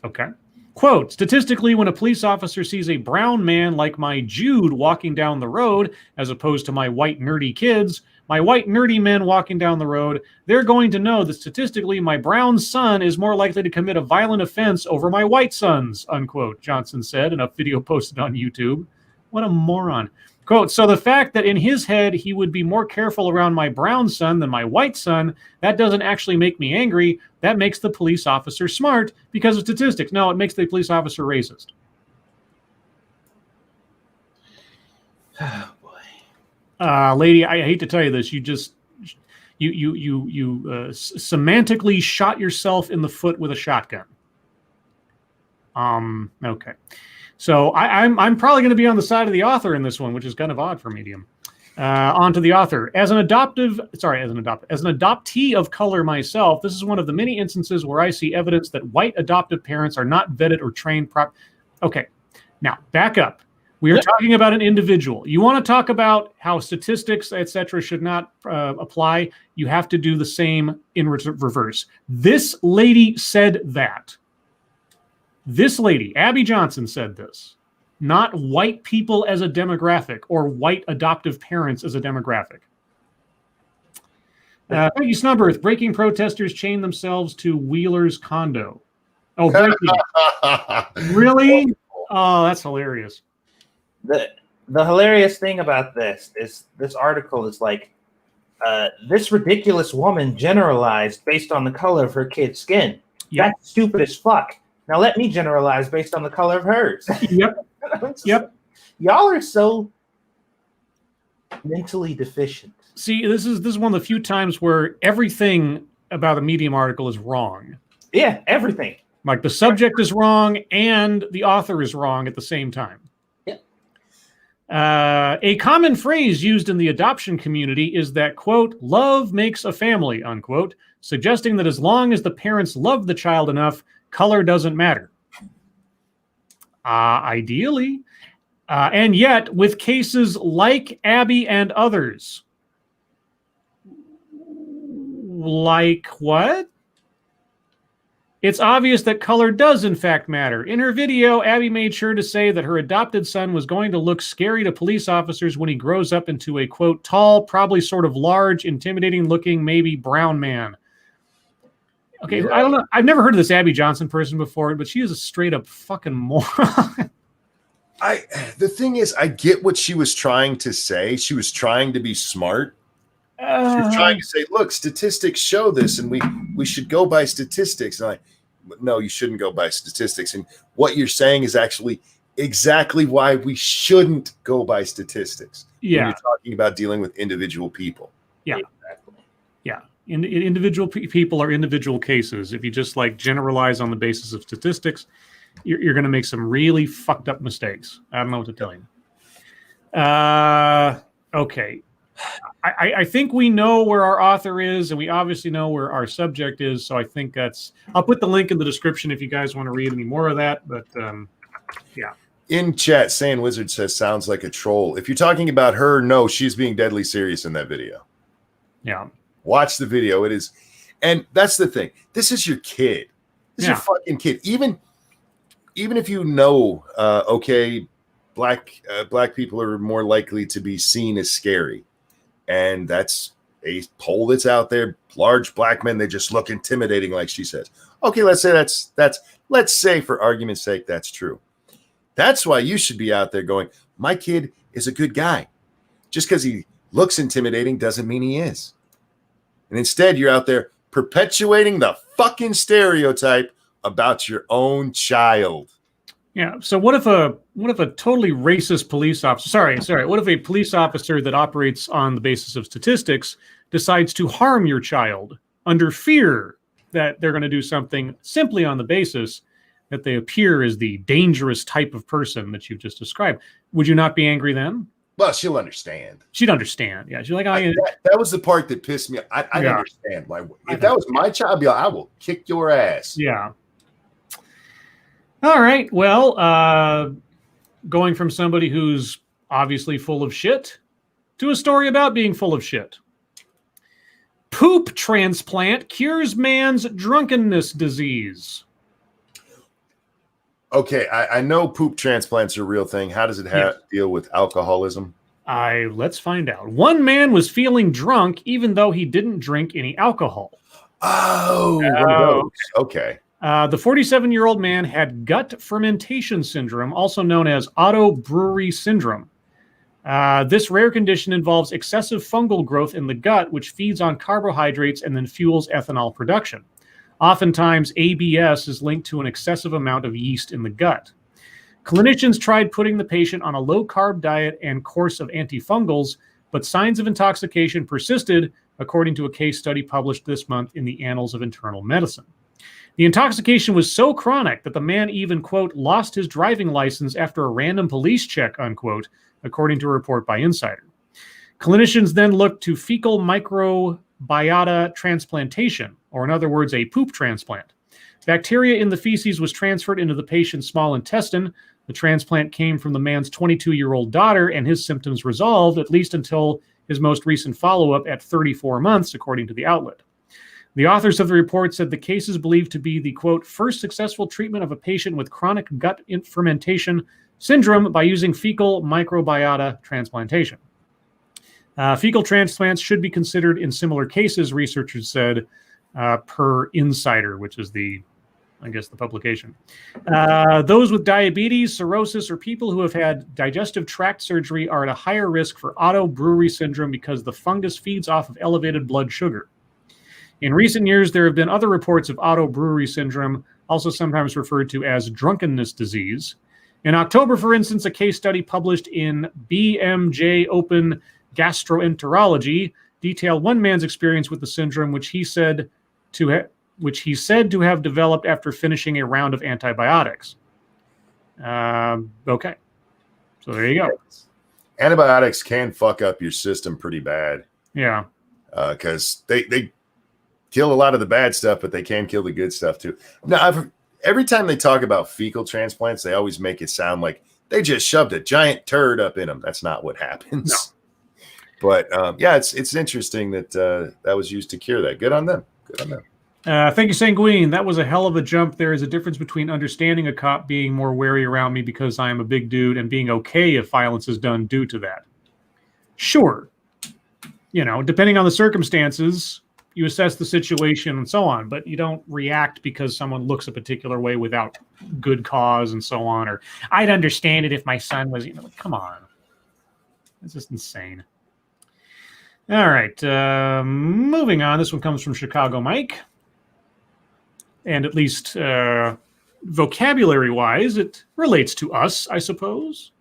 Okay. Quote, statistically, when a police officer sees a brown man like my Jude walking down the road, as opposed to my white nerdy kids, my white nerdy men walking down the road, they're going to know that statistically my brown son is more likely to commit a violent offense over my white sons, unquote, Johnson said in a video posted on YouTube. What a moron. Quote, so the fact that in his head he would be more careful around my brown son than my white son, that doesn't actually make me angry. That makes the police officer smart because of statistics. No, it makes the police officer racist. Oh, boy. Lady, I hate to tell you this. You just semantically shot yourself in the foot with a shotgun. Okay. So I'm probably going to be on the side of the author in this one, which is kind of odd for Medium. On to the author. As an adoptee of color myself, this is one of the many instances where I see evidence that white adoptive parents are not vetted or trained properly. Okay, now back up. We are talking about an individual. You want to talk about how statistics, etc., should not apply. You have to do the same in reverse. This lady said that. This lady, Abby Johnson, said this. Not white people as a demographic or white adoptive parents as a demographic. Thank you, Snubberth. Breaking protesters chain themselves to Wheeler's condo. Oh, breaking. Really? Oh, that's hilarious. The hilarious thing about this is this article is like, this ridiculous woman generalized based on the color of her kid's skin. Yep. That's stupid as fuck. Now let me generalize based on the color of hers. Yep. Yep. Y'all are so mentally deficient. See, this is one of the few times where everything about a Medium article is wrong. Yeah, everything. Like the subject is wrong and the author is wrong at the same time. A common phrase used in the adoption community is that, quote, love makes a family, unquote, suggesting that as long as the parents love the child enough, color doesn't matter. Ideally. And yet, with cases like Abby and others, like what? It's obvious that color does, in fact, matter. In her video, Abby made sure to say that her adopted son was going to look scary to police officers when he grows up into a, quote, tall, probably sort of large, intimidating-looking, maybe brown man. Okay, yeah. I don't know. I've never heard of this Abby Johnson person before, but she is a straight-up fucking moron. The thing is, I get what she was trying to say. She was trying to be smart. She was trying to say, look, statistics show this, and we should go by statistics. And no, you shouldn't go by statistics. And what you're saying is actually exactly why we shouldn't go by statistics. Yeah. When you're talking about dealing with individual people. Yeah. Exactly. Yeah. Individual people are individual cases. If you just like generalize on the basis of statistics, you're going to make some really fucked up mistakes. I don't know what to tell you. Okay. I think we know where our author is, and we obviously know where our subject is. So I think I'll put the link in the description if you guys want to read any more of that. But yeah. In chat, Saiyan Wizard says, sounds like a troll. If you're talking about her, no, she's being deadly serious in that video. Yeah. Watch the video. It is. And that's the thing. This is your kid. This is your fucking kid. Even if you know, okay, black people are more likely to be seen as scary. And that's a poll that's out there. Large black men, they just look intimidating, like she says. Okay, let's say let's say for argument's sake, that's true. That's why you should be out there going, my kid is a good guy. Just because he looks intimidating doesn't mean he is. And instead, you're out there perpetuating the fucking stereotype about your own child. Yeah. So what if a totally racist police officer? Sorry. What if a police officer that operates on the basis of statistics decides to harm your child under fear that they're going to do something simply on the basis that they appear as the dangerous type of person that you've just described? Would you not be angry then? Well, she'll understand. She'd understand. Yeah. She's like, that was the part that pissed me off. I understand why. If that was my child, I'd be like, I will kick your ass. Yeah. All right. Well, going from somebody who's obviously full of shit to a story about being full of shit. Poop transplant cures man's drunkenness disease. Okay, I know poop transplants are a real thing. How does it deal with alcoholism? Let's find out. One man was feeling drunk even though he didn't drink any alcohol. Oh, okay. The 47-year-old man had gut fermentation syndrome, also known as auto-brewery syndrome. This rare condition involves excessive fungal growth in the gut, which feeds on carbohydrates and then fuels ethanol production. Oftentimes, ABS is linked to an excessive amount of yeast in the gut. Clinicians tried putting the patient on a low-carb diet and course of antifungals, but signs of intoxication persisted, according to a case study published this month in the Annals of Internal Medicine. The intoxication was so chronic that the man even, quote, lost his driving license after a random police check, unquote, according to a report by Insider. Clinicians then looked to fecal microbiota transplantation, or in other words, a poop transplant. Bacteria in the feces was transferred into the patient's small intestine. The transplant came from the man's 22-year-old daughter, and his symptoms resolved, at least until his most recent follow-up at 34 months, according to the outlet. The authors of the report said the case is believed to be the, quote, first successful treatment of a patient with chronic gut fermentation syndrome by using fecal microbiota transplantation. Fecal transplants should be considered in similar cases, researchers said, per Insider, which is the publication. Those with diabetes, cirrhosis, or people who have had digestive tract surgery are at a higher risk for auto-brewery syndrome because the fungus feeds off of elevated blood sugar. In recent years, there have been other reports of auto-brewery syndrome, also sometimes referred to as drunkenness disease. In October, for instance, a case study published in BMJ Open Gastroenterology detailed one man's experience with the syndrome, which he said to have developed after finishing a round of antibiotics. Okay. So there you go. Antibiotics can fuck up your system pretty bad. Yeah. Because they kill a lot of the bad stuff, but they can kill the good stuff too. Now, every time they talk about fecal transplants, they always make it sound like they just shoved a giant turd up in them. That's not what happens. No. But yeah, it's interesting that that was used to cure that. Good on them. Good on them. Thank you, Sanguine. That was a hell of a jump. There is a difference between understanding a cop being more wary around me because I am a big dude and being okay if violence is done due to that. Sure. Depending on the circumstances, you assess the situation and so on, but you don't react because someone looks a particular way without good cause and so on. Or I'd understand it if my son was, come on. It's just insane. All right. Moving on. This one comes from Chicago Mike. And at least vocabulary-wise, it relates to us, I suppose.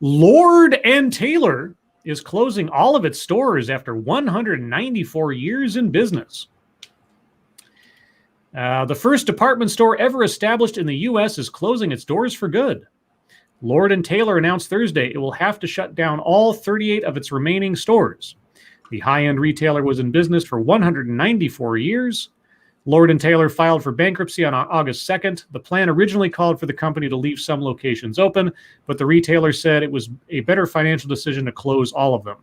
Lord & Taylor is closing all of its stores after 194 years in business. The first department store ever established in the U.S. is closing its doors for good. Lord & Taylor announced Thursday it will have to shut down all 38 of its remaining stores. The high-end retailer was in business for 194 years. Lord & Taylor filed for bankruptcy on August 2nd. The plan originally called for the company to leave some locations open, but the retailer said it was a better financial decision to close all of them.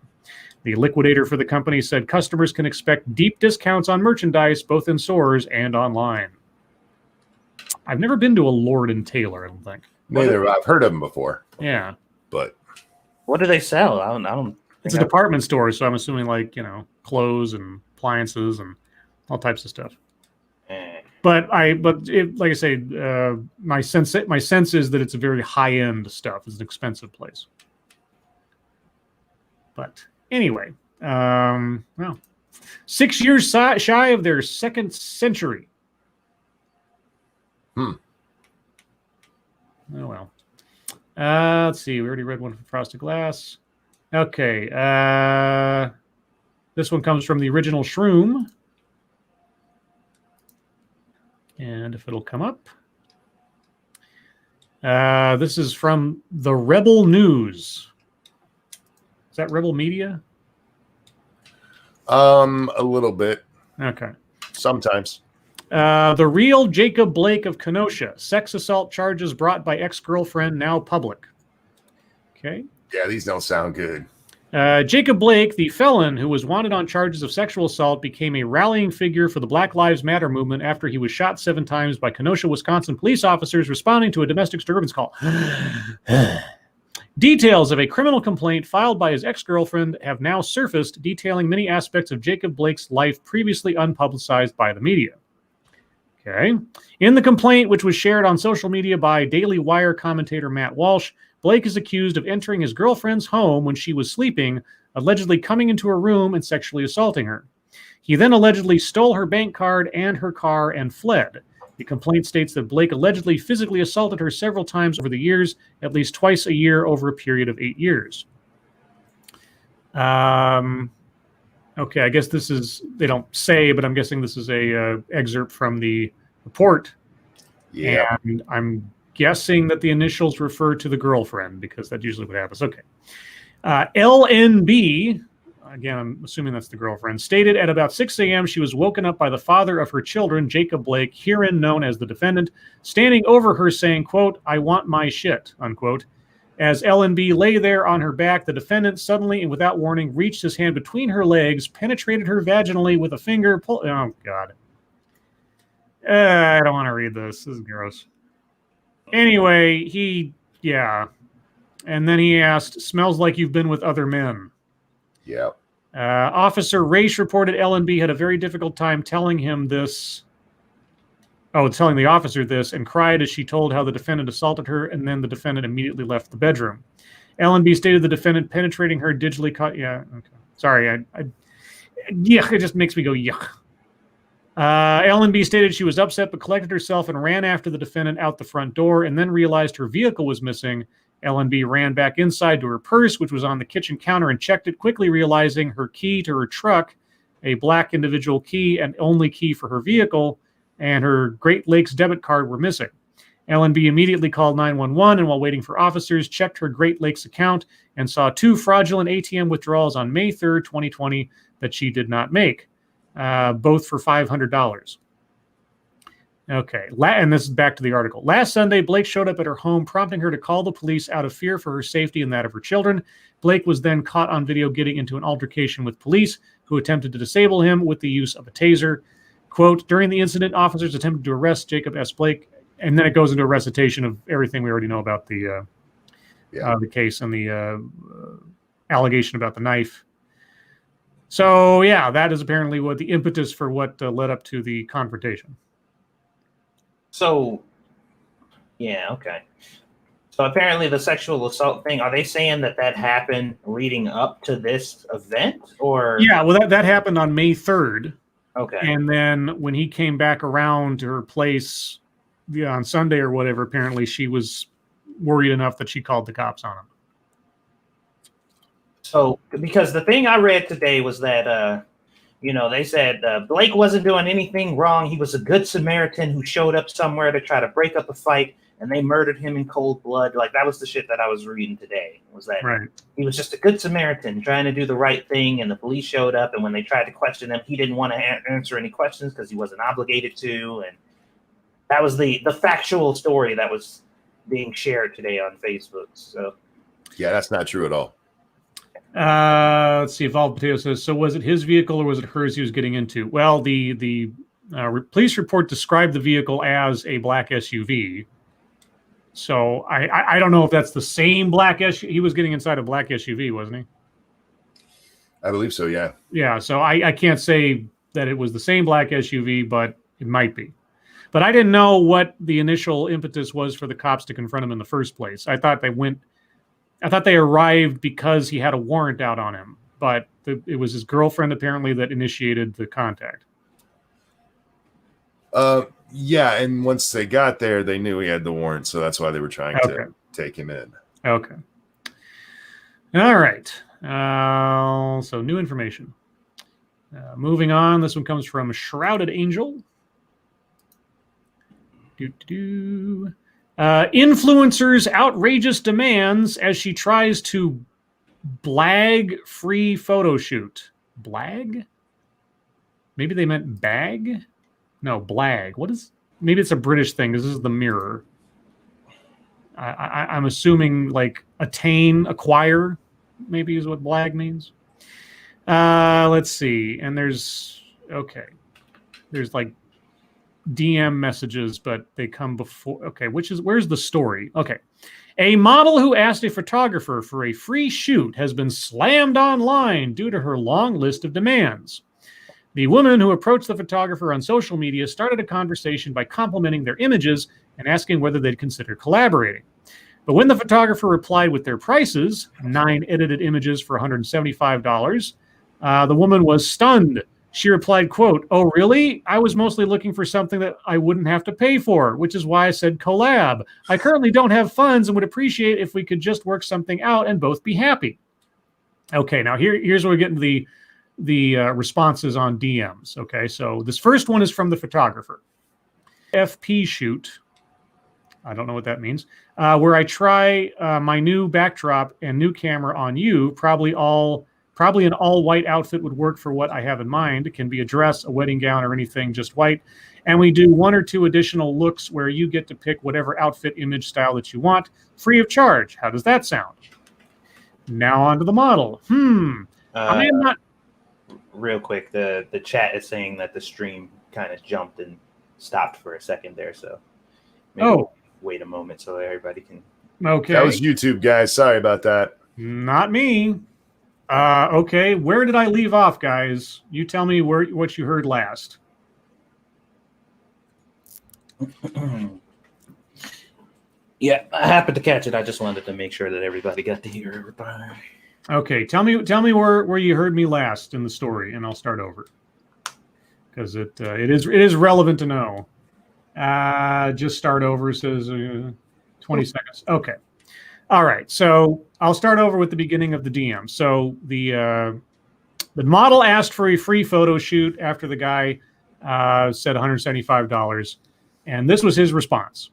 The liquidator for the company said customers can expect deep discounts on merchandise, both in stores and online. I've never been to a Lord & Taylor, I don't think. Neither. I've heard of them before. Yeah. But what do they sell? I don't it's a department store, so I'm assuming clothes and appliances and all types of stuff. But like I say, my sense is that it's a very high end stuff. It's an expensive place. But anyway, 6 years shy of their second century. Oh well. Let's see. We already read one from Frosted Glass. Okay. This one comes from the original Shroom. And if it'll come up. This is from the Rebel News. Is that Rebel Media? A little bit. Okay. Sometimes. The real Jacob Blake of Kenosha. Sex assault charges brought by ex-girlfriend now public. Okay. Yeah, these don't sound good. Jacob Blake, the felon who was wanted on charges of sexual assault, became a rallying figure for the Black Lives Matter movement after he was shot 7 times by Kenosha, Wisconsin police officers responding to a domestic disturbance call. Details of a criminal complaint filed by his ex-girlfriend have now surfaced, detailing many aspects of Jacob Blake's life previously unpublicized by the media. Okay. In the complaint, which was shared on social media by Daily Wire commentator Matt Walsh, Blake is accused of entering his girlfriend's home when she was sleeping, allegedly coming into her room and sexually assaulting her. He then allegedly stole her bank card and her car and fled. The complaint states that Blake allegedly physically assaulted her several times over the years, at least twice a year over a period of 8 years. Okay, I guess this is, they don't say, but I'm guessing this is a excerpt from the report. Yeah. And I'm guessing that the initials refer to the girlfriend because that's usually what happens. Okay. LNB, again, I'm assuming that's the girlfriend, stated at about 6 a.m. she was woken up by the father of her children, Jacob Blake, herein known as the defendant, standing over her saying, quote, "I want my shit," unquote. As LNB lay there on her back, the defendant suddenly and without warning reached his hand between her legs, penetrated her vaginally with a finger. Oh, God. I don't want to read this. This is gross. Anyway, yeah. And then he asked, "Smells like you've been with other men." Yeah. Officer Race reported L&B had a very difficult time telling him this. Oh, telling the officer this, and cried as she told how the defendant assaulted her, and then the defendant immediately left the bedroom. L&B stated the defendant penetrating her digitally caught. Yeah, okay. Sorry, yuck, it just makes me go yuck. L&B stated she was upset but collected herself and ran after the defendant out the front door and then realized her vehicle was missing. L&B ran back inside to her purse, which was on the kitchen counter, and checked it, quickly realizing her key to her truck, a black individual key and only key for her vehicle, and her Great Lakes debit card were missing. L&B immediately called 911 and while waiting for officers, checked her Great Lakes account and saw 2 fraudulent ATM withdrawals on May 3rd, 2020 that she did not make, both for $500. Okay, and this is back to the article. Last Sunday, Blake showed up at her home, prompting her to call the police out of fear for her safety and that of her children. Blake was then caught on video getting into an altercation with police, who attempted to disable him with the use of a taser. Quote, during the incident, officers attempted to arrest Jacob S. Blake, and then it goes into a recitation of everything we already know about the case and the allegation about the knife. So, yeah, that is apparently what the impetus for what led up to the confrontation. So, yeah, okay. So apparently the sexual assault thing, are they saying that happened leading up to this event? Or yeah, well, that happened on May 3rd. Okay. And then when he came back around to her place on Sunday or whatever, apparently she was worried enough that she called the cops on him. So, because the thing I read today was that, they said Blake wasn't doing anything wrong. He was a good Samaritan who showed up somewhere to try to break up a fight, and they murdered him in cold blood. Like, that was the shit that I was reading today, was that he was just a good Samaritan trying to do the right thing, and the police showed up, and when they tried to question him, he didn't want to answer any questions because he wasn't obligated to, and that was the factual story that was being shared today on Facebook. So, yeah, that's not true at all. Let's see. Evolved Potato says, so was it his vehicle or was it hers he was getting into? Well, the police report described the vehicle as a black SUV. So I don't know if that's the same black SUV. He was getting inside a black SUV, wasn't he? I believe so, yeah. Yeah, so I can't say that it was the same black SUV, but it might be. But I didn't know what the initial impetus was for the cops to confront him in the first place. I thought they arrived because he had a warrant out on him, but it was his girlfriend apparently that initiated the contact. Yeah, and once they got there, they knew he had the warrant, so that's why they were trying to take him in. Okay. All right. So new information. Moving on, this one comes from Shrouded Angel. Influencers' outrageous demands as she tries to blag-free photo shoot. Blag? Maybe they meant bag? No, blag. What is? Maybe it's a British thing. This is the Mirror. I'm assuming like attain, acquire, maybe is what blag means. Let's see. And there's like DM messages, but they come before. Okay, where's the story? Okay. A model who asked a photographer for a free shoot has been slammed online due to her long list of demands. The woman who approached the photographer on social media started a conversation by complimenting their images and asking whether they'd consider collaborating. But when the photographer replied with their prices, 9 edited images for $175, the woman was stunned. She replied, quote, "Oh, really? I was mostly looking for something that I wouldn't have to pay for, which is why I said collab. I currently don't have funds and would appreciate if we could just work something out and both be happy." Okay, now here's where we get into the responses on DMs. Okay, so this first one is from the photographer. FP shoot. I don't know what that means. Where I try my new backdrop and new camera on you, probably an all-white outfit would work for what I have in mind. It can be a dress, a wedding gown, or anything just white. And we do 1 or 2 additional looks where you get to pick whatever outfit image style that you want, free of charge. How does that sound? Now on to the model. I am not... Real quick, the chat is saying that the stream kind of jumped and stopped for a second there, so maybe wait a moment so everybody can... Okay. That was YouTube, guys. Sorry about that. Not me. Okay, where did I leave off, guys? You tell me what you heard last. Yeah, I happened to catch it. I just wanted to make sure that everybody got to hear everybody. Okay, tell me where you heard me last in the story, and I'll start over because it is relevant to know. Just start over. It says 20 seconds. Okay. All right. So I'll start over with the beginning of the DM. So the model asked for a free photo shoot after the guy said $175, and this was his response.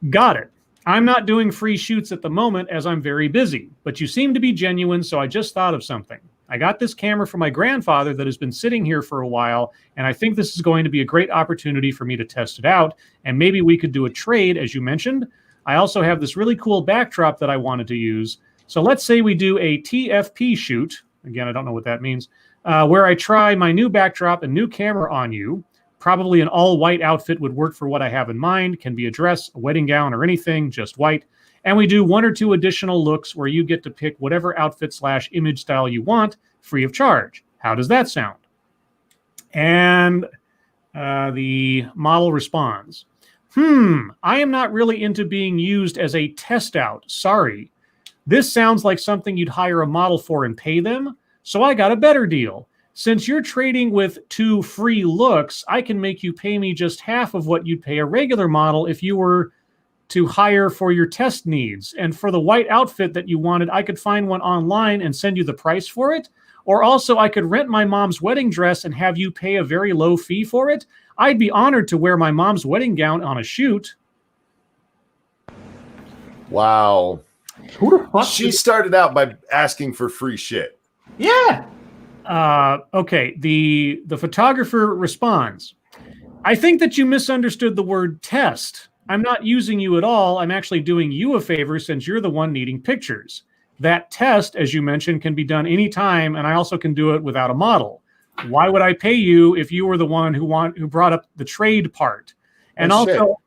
Got it. I'm not doing free shoots at the moment as I'm very busy, but you seem to be genuine, so I just thought of something. I got this camera from my grandfather that has been sitting here for a while, and I think this is going to be a great opportunity for me to test it out, and maybe we could do a trade, as you mentioned. I also have this really cool backdrop that I wanted to use. So let's say we do a TFP shoot. Again, I don't know what that means, where I try my new backdrop and new camera on you. Probably an all-white outfit would work for what I have in mind. Can be a dress, a wedding gown, or anything, just white. And we do 1 or 2 additional looks where you get to pick whatever outfit/image style you want, free of charge. How does that sound? And the model responds, I am not really into being used as a test out. Sorry. This sounds like something you'd hire a model for and pay them. So I got a better deal. Since you're trading with 2 free looks, I can make you pay me just half of what you'd pay a regular model if you were to hire for your test needs. And for the white outfit that you wanted, I could find one online and send you the price for it. Or also I could rent my mom's wedding dress and have you pay a very low fee for it. I'd be honored to wear my mom's wedding gown on a shoot. Wow. Who the fuck? She started out by asking for free shit. Yeah. Okay, the photographer responds, I think that you misunderstood the word test. I'm not using you at all. I'm actually doing you a favor since you're the one needing pictures. That test, as you mentioned, can be done anytime, and I also can do it without a model. Why would I pay you if you were the one who brought up the trade part? And also,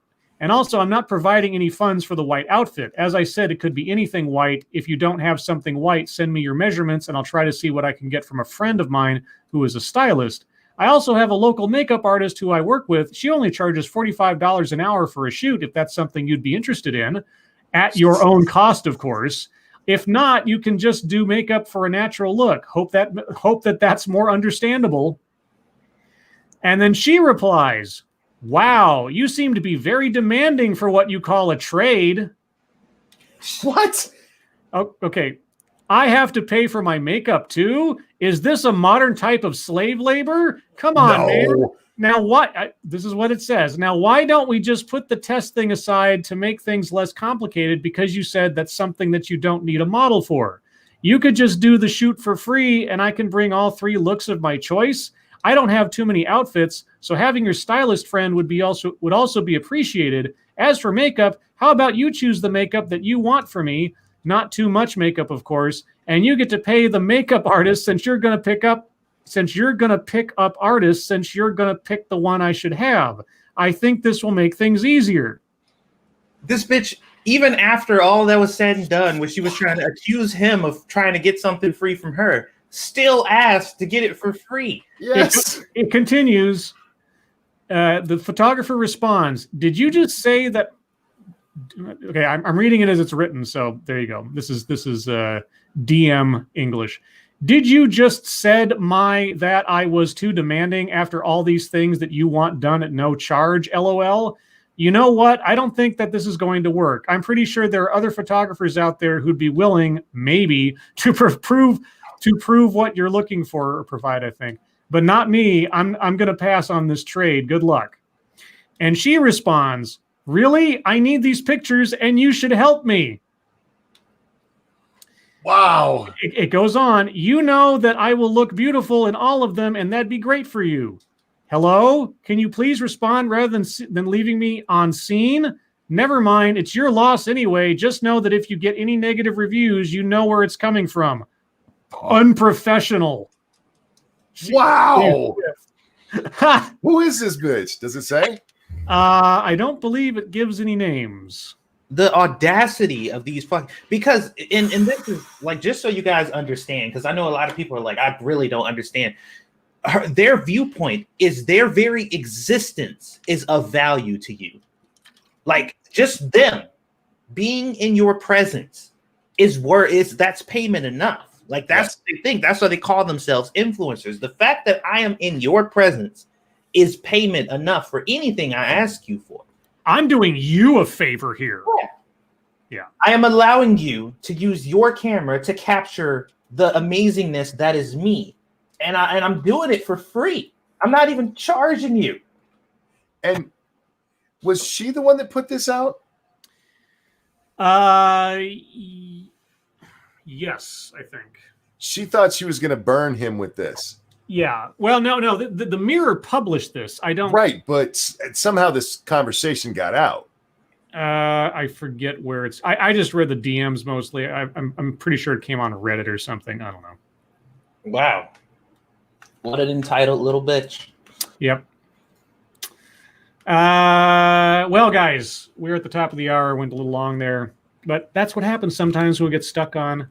I'm not providing any funds for the white outfit. As I said, it could be anything white. If you don't have something white, send me your measurements, and I'll try to see what I can get from a friend of mine who is a stylist. I also have a local makeup artist who I work with. She only charges $45 an hour for a shoot, if that's something you'd be interested in, at your own cost, of course. If not, you can just do makeup for a natural look. Hope that that's more understandable. And then she replies, wow, you seem to be very demanding for what you call a trade. What? Oh, okay. I have to pay for my makeup too? Is this a modern type of slave labor? Come on, man. Now, what? This is what it says. Now, why don't we just put the test thing aside to make things less complicated because you said that's something that you don't need a model for? You could just do the shoot for free and I can bring all 3 looks of my choice. I don't have too many outfits, so having your stylist friend would also be appreciated. As for makeup, how about you choose the makeup that you want for me? Not too much makeup, of course, and you get to pay the makeup artist since you're going to pick up artists since you're going to pick the one I should have. I think this will make things easier. This bitch, even after all that was said and done, when she was trying to accuse him of trying to get something free from her, still asked to get it for free. Yes. It continues. The photographer responds, did you just say that? Okay, I'm reading it as it's written, so there you go. This is DM English. Did you just said that I was too demanding after all these things that you want done at no charge, LOL? You know what? I don't think that this is going to work. I'm pretty sure there are other photographers out there who'd be willing, maybe, to prove what you're looking for or provide, I think. But not me. I'm going to pass on this trade. Good luck. And she responds, really? I need these pictures and you should help me. Wow. It goes on. You know that I will look beautiful in all of them and that'd be great for you. Hello? Can you please respond rather than leaving me on scene? Never mind. It's your loss anyway. Just know that if you get any negative reviews, you know where it's coming from. Unprofessional. Wow. Who is this bitch? Does it say? I don't believe it gives any names. the audacity of these because and this is like, just so you guys understand, because I know a lot of people are like, I really don't understand. Their viewpoint is their very existence is of value to you. Like, just them being in your presence that's payment enough. Like, that's what they think. That's why they call themselves influencers. The fact that I am in your presence is payment enough for anything I ask you for. I'm doing you a favor here. Yeah. I am allowing you to use your camera to capture the amazingness that is me. And I'm doing it for free. I'm not even charging you. And was she the one that put this out? Yes, I think. She thought she was going to burn him with this. Yeah. Well, no. The Mirror published this. I don't. Right, but somehow this conversation got out. I forget where it's. I just read the DMs mostly. I'm pretty sure it came on Reddit or something. I don't know. Wow. What an entitled little bitch. Yep. Well, guys, we're at the top of the hour. Went a little long there, but that's what happens sometimes when we get stuck on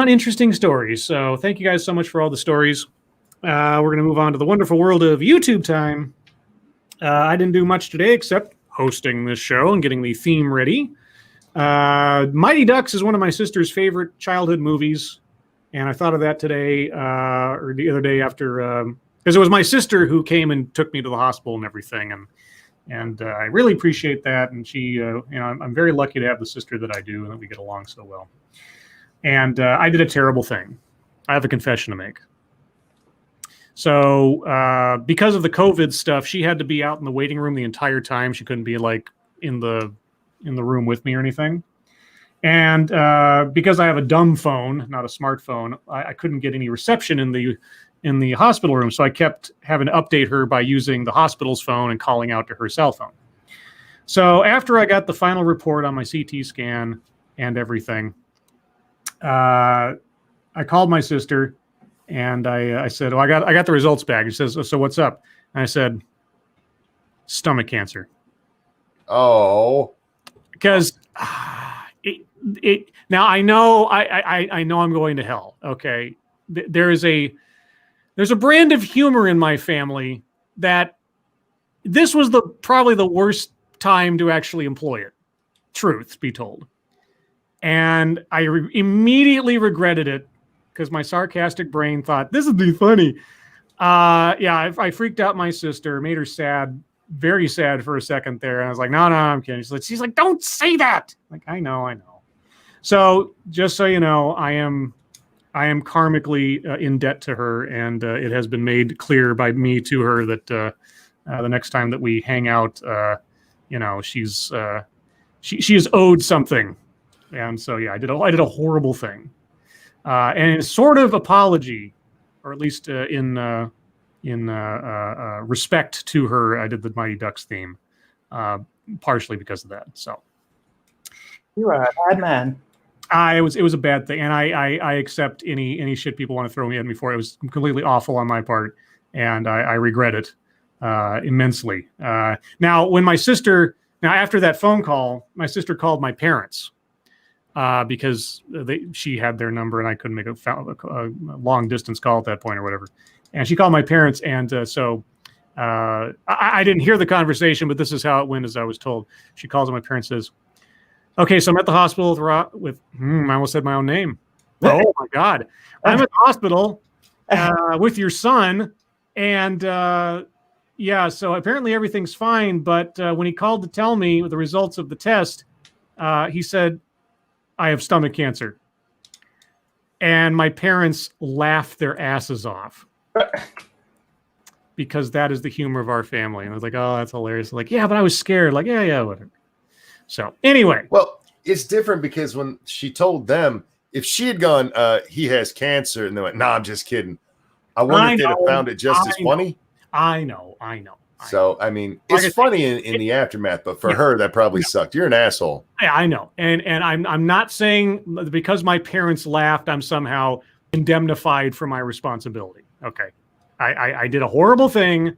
interesting stories. So thank you guys so much for all the stories. We're going to move on to the wonderful world of YouTube time. I didn't do much today except hosting this show and getting the theme ready. Mighty Ducks is one of my sister's favorite childhood movies, and I thought of that today or the other day after, because it was my sister who came and took me to the hospital and everything, and I really appreciate that. And she, I'm very lucky to have the sister that I do, and that we get along so well. And I did a terrible thing. I have a confession to make. So because of the COVID stuff, she had to be out in the waiting room the entire time. She couldn't be like in the room with me or anything. And because I have a dumb phone, not a smartphone, I couldn't get any reception in the hospital room. So I kept having to update her by using the hospital's phone and calling out to her cell phone. So after I got the final report on my CT scan and everything, I called my sister and I said, "Oh, I got the results back." She says, "So what's up?" And I said, "Stomach cancer." Oh, because now I know I know I'm going to hell. Okay, there's a brand of humor in my family that this was probably the worst time to actually employ it. Truth be told. And I immediately regretted it because my sarcastic brain thought, this would be funny. I freaked out my sister, made her sad, very sad for a second there. And I was like, no, I'm kidding. She's like, don't say that. Like, I know. So just so you know, I am karmically in debt to her. And it has been made clear by me to her that the next time that we hang out, she is owed something. And so, yeah, I did a horrible thing, and sort of apology, or at least in respect to her, I did the Mighty Ducks theme, partially because of that. So you are a bad man. It was a bad thing, and I accept any shit people want to throw me at me for. It was completely awful on my part, and I regret it immensely. Now, after that phone call, my sister called my parents. Because she had their number and I couldn't make a long distance call at that point or whatever. And she called my parents. And so I didn't hear the conversation, but this is how it went as I was told. She calls my parents and says, okay, so I'm at the hospital with I almost said my own name. Oh my God. I'm at the hospital with your son. And so apparently everything's fine. But when he called to tell me the results of the test, he said, I have stomach cancer. And my parents laughed their asses off because that is the humor of our family. And I was like, oh, that's hilarious. Like, yeah, but I was scared. Like, yeah, whatever. So anyway. Well, it's different because when she told them, if she had gone, he has cancer, and they went, I'm just kidding. I wonder if they'd have found it just as funny. I know. So, I mean, it's funny in the aftermath, but for her, that probably sucked. You're an asshole. Yeah, I know. And I'm not saying because my parents laughed, I'm somehow indemnified for my responsibility. Okay. I did a horrible thing.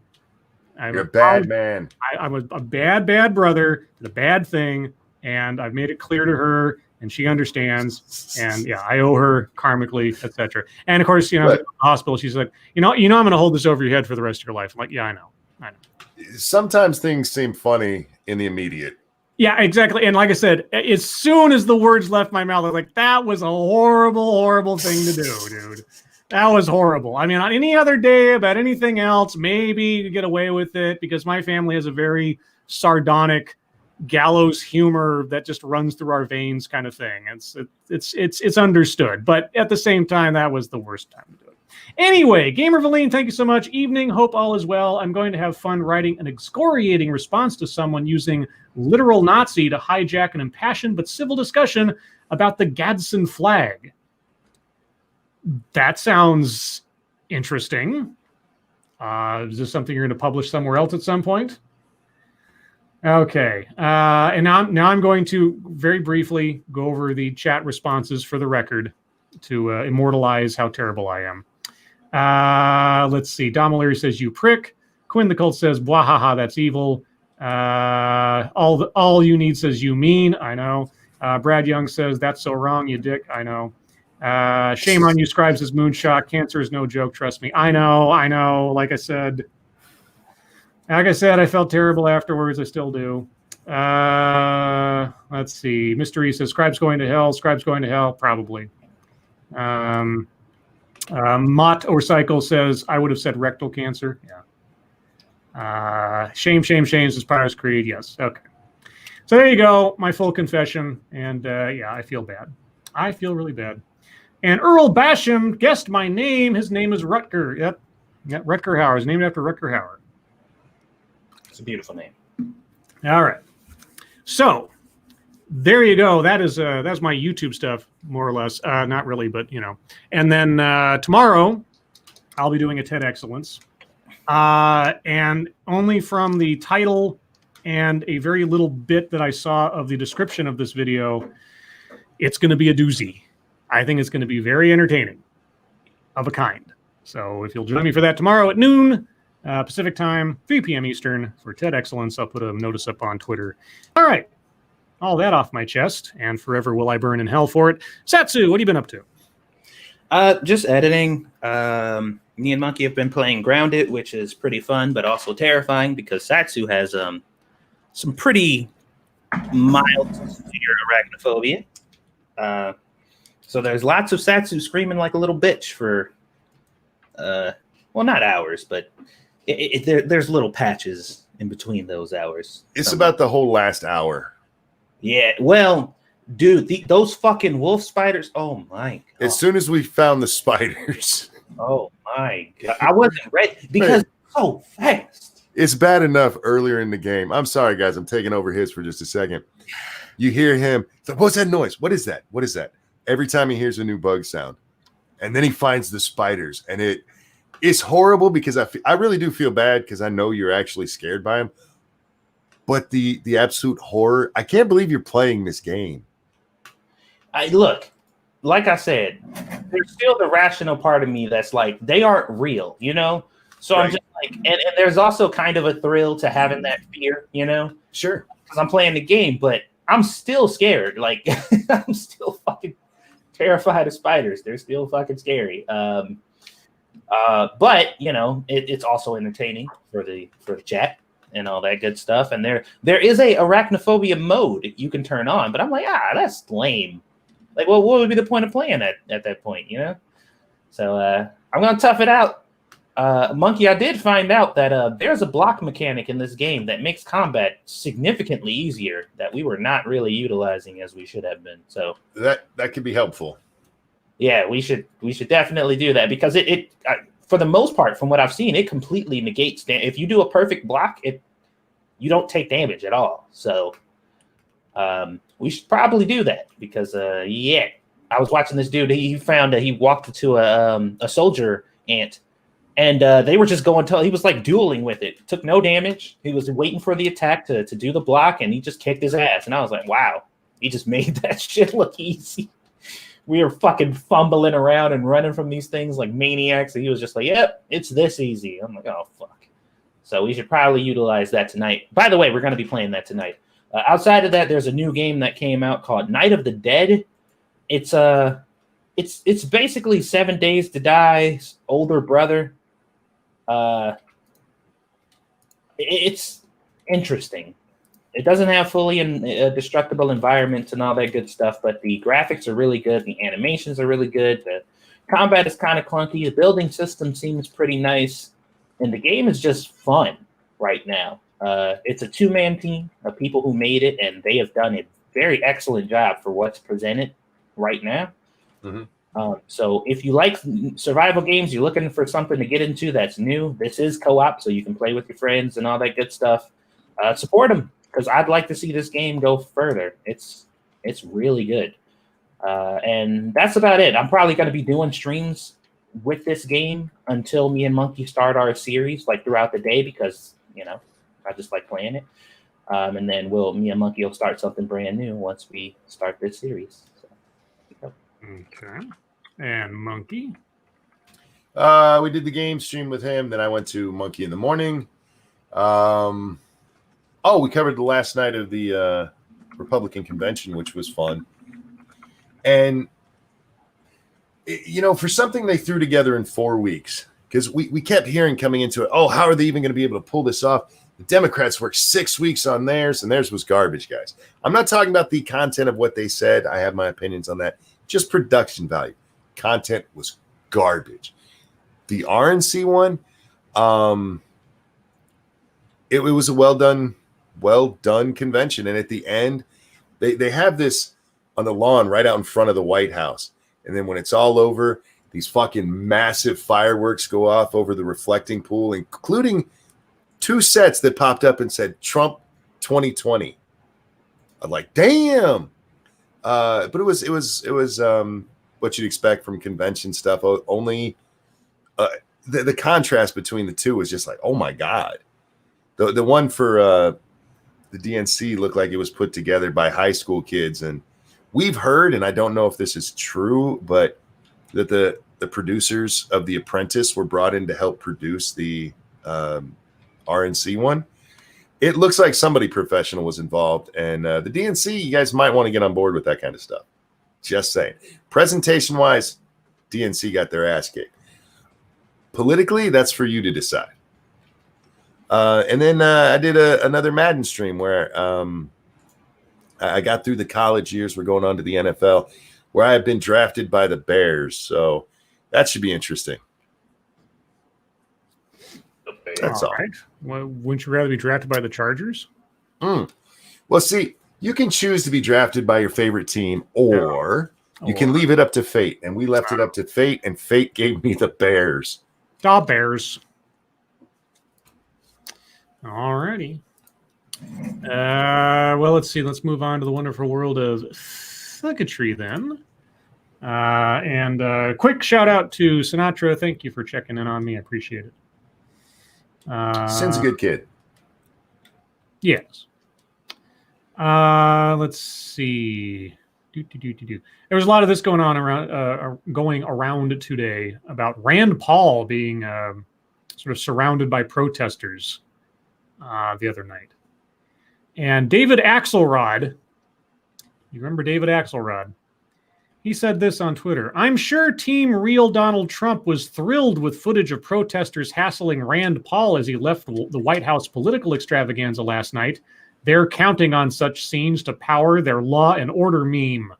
You're a bad man. I'm a bad brother, did a bad thing. and I've made it clear to her, and she understands. And yeah, I owe her karmically, etc. And of course, you know, at the hospital, she's like, you know, I'm going to hold this over your head for the rest of your life. I'm like, yeah, I know. Sometimes things seem funny in the immediate. Yeah, exactly. And like I said, as soon as the words left my mouth, I was like, that was a horrible, horrible thing to do, dude. That was horrible. I mean, on any other day about anything else, maybe you could get away with it because my family has a very sardonic gallows humor that just runs through our veins kind of thing. It's understood. But at the same time, that was the worst time to do it. Anyway, Gamer Valine, thank you so much. Evening, hope all is well. I'm going to have fun writing an excoriating response to someone using literal Nazi to hijack an impassioned but civil discussion about the Gadsden flag. That sounds interesting. Is this something you're going to publish somewhere else at some point? Okay. And now I'm going to very briefly go over the chat responses for the record to immortalize how terrible I am. Let's see. Dom O'Leary says, you prick. Quinn the Cult says, bwahaha, that's evil. All you need says, you mean. I know. Brad Young says, that's so wrong, you dick. I know. Shame on you, Scribes is moonshot. Cancer is no joke, trust me. I know. Like I said, I felt terrible afterwards. I still do. Let's see. Mystery says, Scribes going to hell. Probably. Mott or Cycle says, I would have said rectal cancer. Yeah. Shame says Pirates Creed. Yes. Okay. So there you go. My full confession. And yeah, I feel bad. I feel really bad. And Earl Basham guessed my name. His name is Rutger. Yep. Rutger Hauer. He's named after Rutger Hauer. It's a beautiful name. All right. So there you go. That's my YouTube stuff, more or less. Not really, but you know. And then tomorrow, I'll be doing a TED Excellence. And only from the title and a very little bit that I saw of the description of this video, it's going to be a doozy. I think it's going to be very entertaining, of a kind. So if you'll join me for that tomorrow at noon Pacific time, 3 p.m. Eastern for TED Excellence, I'll put a notice up on Twitter. All right. All that off my chest, and forever will I burn in hell for it. Satsu, what have you been up to? Just editing. Me and Monkey have been playing Grounded, which is pretty fun, but also terrifying because Satsu has some pretty mild severe arachnophobia. So there's lots of Satsu screaming like a little bitch for, well, not hours, but there's little patches in between those hours. It's about the whole last hour. Yeah, well, dude, those fucking wolf spiders. Oh my god! As soon as we found the spiders. Oh my god! I wasn't ready because it's so fast. It's bad enough earlier in the game. I'm sorry, guys. I'm taking over his for just a second. You hear him. It's like, what's that noise? What is that? What is that? Every time he hears a new bug sound, and then he finds the spiders, and it's horrible because I really do feel bad because I know you're actually scared by him. But the absolute horror, I can't believe you're playing this game. Look, like I said, there's still the rational part of me that's like, they aren't real, you know? So right. I'm just like, and there's also kind of a thrill to having that fear, you know? Sure. Because I'm playing the game, but I'm still scared. Like, I'm still fucking terrified of spiders. They're still fucking scary. But, you know, it's also entertaining for the chat and all that good stuff. And there is a arachnophobia mode you can turn on, but I'm like, that's lame. Like, well, what would be the point of playing at that point, you know? So I'm going to tough it out. Monkey, I did find out that there's a block mechanic in this game that makes combat significantly easier that we were not really utilizing as we should have been. So that could be helpful. Yeah, we should definitely do that because it for the most part, from what I've seen, it completely negates if you do a perfect block, you don't take damage at all. So we should probably do that because I was watching this dude. He found that he walked into a soldier ant, and they were just going till he was like dueling with it. Took no damage. He was waiting for the attack to do the block, and he just kicked his ass. And I was like, wow, he just made that shit look easy. We were fucking fumbling around and running from these things like maniacs. And he was just like, yep, it's this easy. I'm like, oh, fuck. So we should probably utilize that tonight. By the way, we're going to be playing that tonight. Outside of that, there's a new game that came out called Night of the Dead. It's basically 7 Days to Die's older brother. It's interesting. It doesn't have fully destructible environments and all that good stuff, but the graphics are really good. The animations are really good. The combat is kind of clunky. The building system seems pretty nice. And the game is just fun right now. It's a 2-man team of people who made it, and they have done a very excellent job for what's presented right now. Mm-hmm. So if you like survival games, you're looking for something to get into that's new, this is co-op, so you can play with your friends and all that good stuff. Support them, because I'd like to see this game go further. It's really good. And that's about it. I'm probably going to be doing streams with this game until me and Monkey start our series, like throughout the day, because, I just like playing it. And then me and Monkey will start something brand new once we start this series. So, okay. And Monkey? We did the game stream with him. Then I went to Monkey in the morning. We covered the last night of the Republican convention, which was fun. And, for something they threw together in 4 weeks, because we kept hearing coming into it, how are they even going to be able to pull this off? The Democrats worked 6 weeks on theirs, and theirs was garbage, guys. I'm not talking about the content of what they said. I have my opinions on that. Just production value. Content was garbage. The RNC one, it was a well done convention. And at the end, they have this on the lawn right out in front of the White House. And then when it's all over, these fucking massive fireworks go off over the reflecting pool, including 2 sets that popped up and said Trump 2020. I'm like, damn. But it was what you'd expect from convention stuff. Only the contrast between the two was just like, oh my God. The one for the DNC looked like it was put together by high school kids. And we've heard, and I don't know if this is true, but that the producers of The Apprentice were brought in to help produce the RNC one. It looks like somebody professional was involved. And the DNC, you guys might want to get on board with that kind of stuff. Just saying. Presentation-wise, DNC got their ass kicked. Politically, that's for you to decide. And then I did another Madden stream where I got through the college years. We're going on to the NFL, where I have been drafted by the Bears. So that should be interesting. That's all. Right. Well, wouldn't you rather be drafted by the Chargers? Well, see, you can choose to be drafted by your favorite team, or you can leave it up to fate. And we left it up to fate, and fate gave me the Bears. The Bears. All righty. Well, let's see. Let's move on to the wonderful world of thuggetry then. And quick shout out to Sinatra. Thank you for checking in on me. I appreciate it. Sin's a good kid. Yes. Let's see. There was a lot of this going around today about Rand Paul being sort of surrounded by protesters the other night. And David Axelrod, you remember David Axelrod? He said this on Twitter. I'm sure Team Real Donald Trump was thrilled with footage of protesters hassling Rand Paul as he left the White House political extravaganza last night. They're counting on such scenes to power their law and order meme.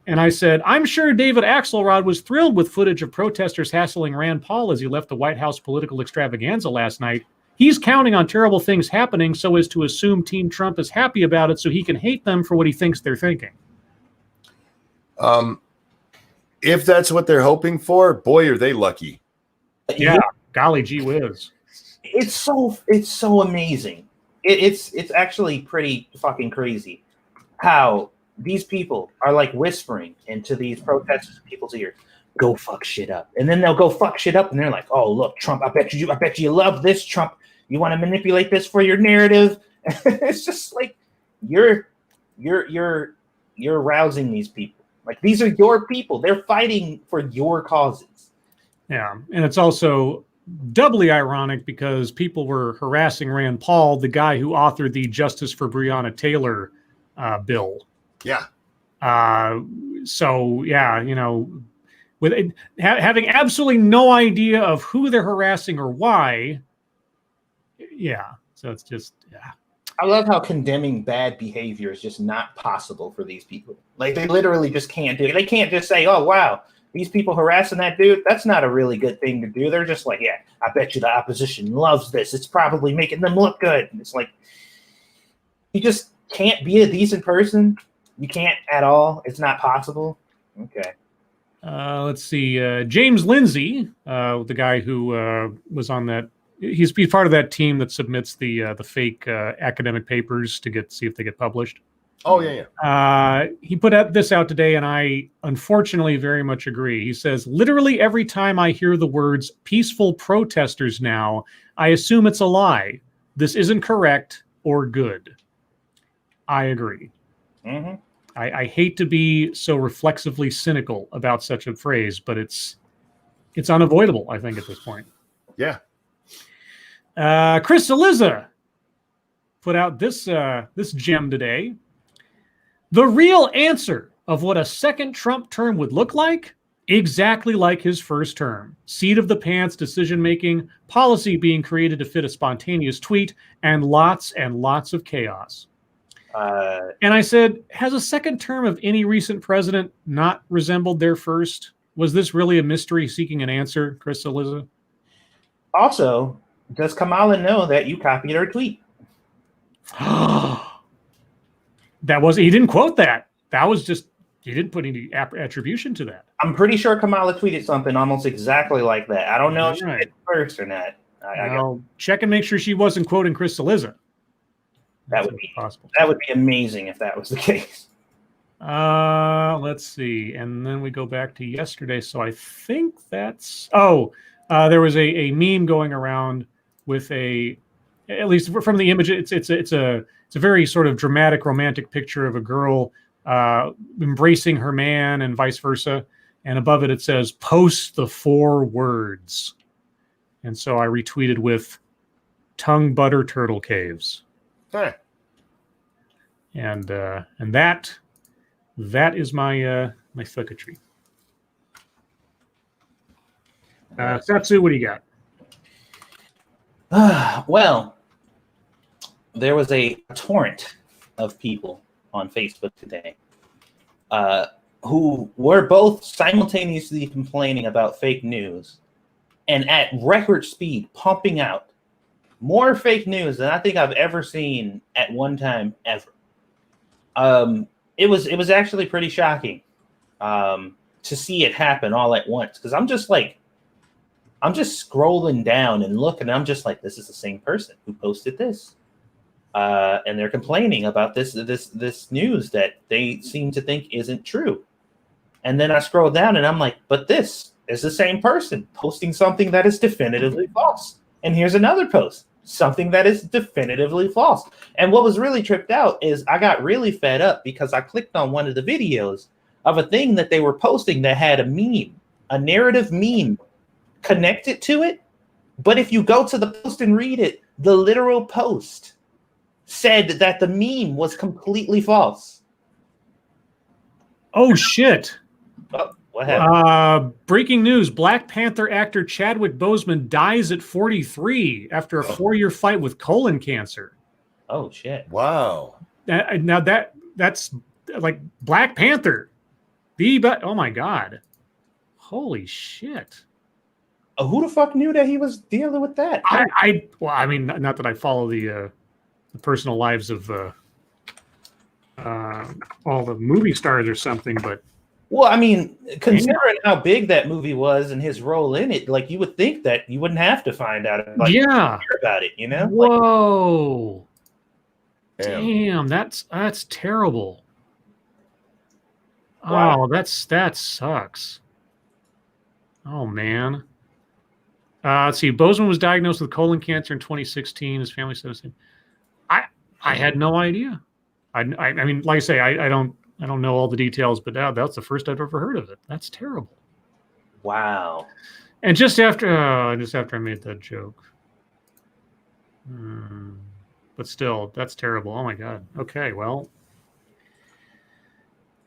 And I said, I'm sure David Axelrod was thrilled with footage of protesters hassling Rand Paul as he left the White House political extravaganza last night. He's counting on terrible things happening so as to assume Team Trump is happy about it so he can hate them for what he thinks they're thinking. If that's what they're hoping for, boy, are they lucky. Yeah, golly gee whiz. It's so amazing. It's actually pretty fucking crazy how these people are like whispering into these protesters' people's ears, go fuck shit up. And then they'll go fuck shit up and they're like, oh look, Trump, I bet you love this, Trump. You want to manipulate this for your narrative? It's just like you're rousing these people. Like, these are your people. They're fighting for your causes. Yeah, and it's also doubly ironic because people were harassing Rand Paul, the guy who authored the Justice for Breonna Taylor bill. Yeah. So yeah, with having absolutely no idea of who they're harassing or why. Yeah. So it's just, yeah. I love how condemning bad behavior is just not possible for these people. Like, they literally just can't do it. They can't just say, oh, wow, these people harassing that dude, that's not a really good thing to do. They're just like, yeah, I bet you the opposition loves this. It's probably making them look good. And it's like, you just can't be a decent person. You can't at all. It's not possible. Okay. Let's see. James Lindsay, the guy who was on that. He's part of that team that submits the fake academic papers to see if they get published. Oh, yeah. He put this out today, and I unfortunately very much agree. He says, literally every time I hear the words peaceful protesters now, I assume it's a lie. This isn't correct or good. I agree. Mm-hmm. I hate to be so reflexively cynical about such a phrase, but it's unavoidable, I think, at this point. Yeah. Chris Eliza put out this gem today. The real answer of what a second Trump term would look like, exactly like his first term. Seat of the pants decision-making, policy being created to fit a spontaneous tweet, and lots of chaos. And I said, has a second term of any recent president not resembled their first? Was this really a mystery seeking an answer, Chris Eliza? Also, does Kamala know that you copied her tweet? He didn't quote that. That was just, he didn't put any attribution to that. I'm pretty sure Kamala tweeted something almost exactly like that. I don't know if she did it first or not. I'll check and make sure she wasn't quoting Chris Eliza. That would be possible. That would be amazing if that was the case. Let's see. And then we go back to yesterday. So I think that's, there was a meme going around with at least from the image, it's a very sort of dramatic, romantic picture of a girl embracing her man and vice versa. And above it, it says, post the 4 words. And so I retweeted with tongue butter turtle caves. Huh. And that is my thuggetry. Satsu, what do you got? Well, there was a torrent of people on Facebook today who were both simultaneously complaining about fake news and at record speed pumping out more fake news than I think I've ever seen at one time ever. It was actually pretty shocking to see it happen all at once, because I'm just scrolling down and looking, and I'm just like, this is the same person who posted this. And they're complaining about this news that they seem to think isn't true. And then I scroll down and I'm like, but this is the same person posting something that is definitively false. And here's another post, something that is definitively false. And what was really tripped out is I got really fed up because I clicked on one of the videos of a thing that they were posting that had a meme, a narrative meme connected to it. But if you go to the post and read it, the literal post said that the meme was completely false. Oh, shit. Oh, what happened? Breaking news. Black Panther actor Chadwick Boseman dies at 43 after a 4-year fight with colon cancer. Oh, shit. Wow. Now that's like Black Panther. Oh, my God. Holy shit. Who the fuck knew that he was dealing with that? I mean, not that I follow the personal lives of all the movie stars or something, but well, I mean, considering how big that movie was and his role in it, like, you would think that you wouldn't have to find out about it, you know? Whoa. Damn, that's terrible. Wow. Oh, that sucks. Oh, man. Let's see. Boseman was diagnosed with colon cancer in 2016. His family said the same. I had no idea. I mean, like I say, I don't know all the details, but that's the first I've ever heard of it. That's terrible. Wow. And just after I made that joke. But still, that's terrible. Oh my god. Okay, well.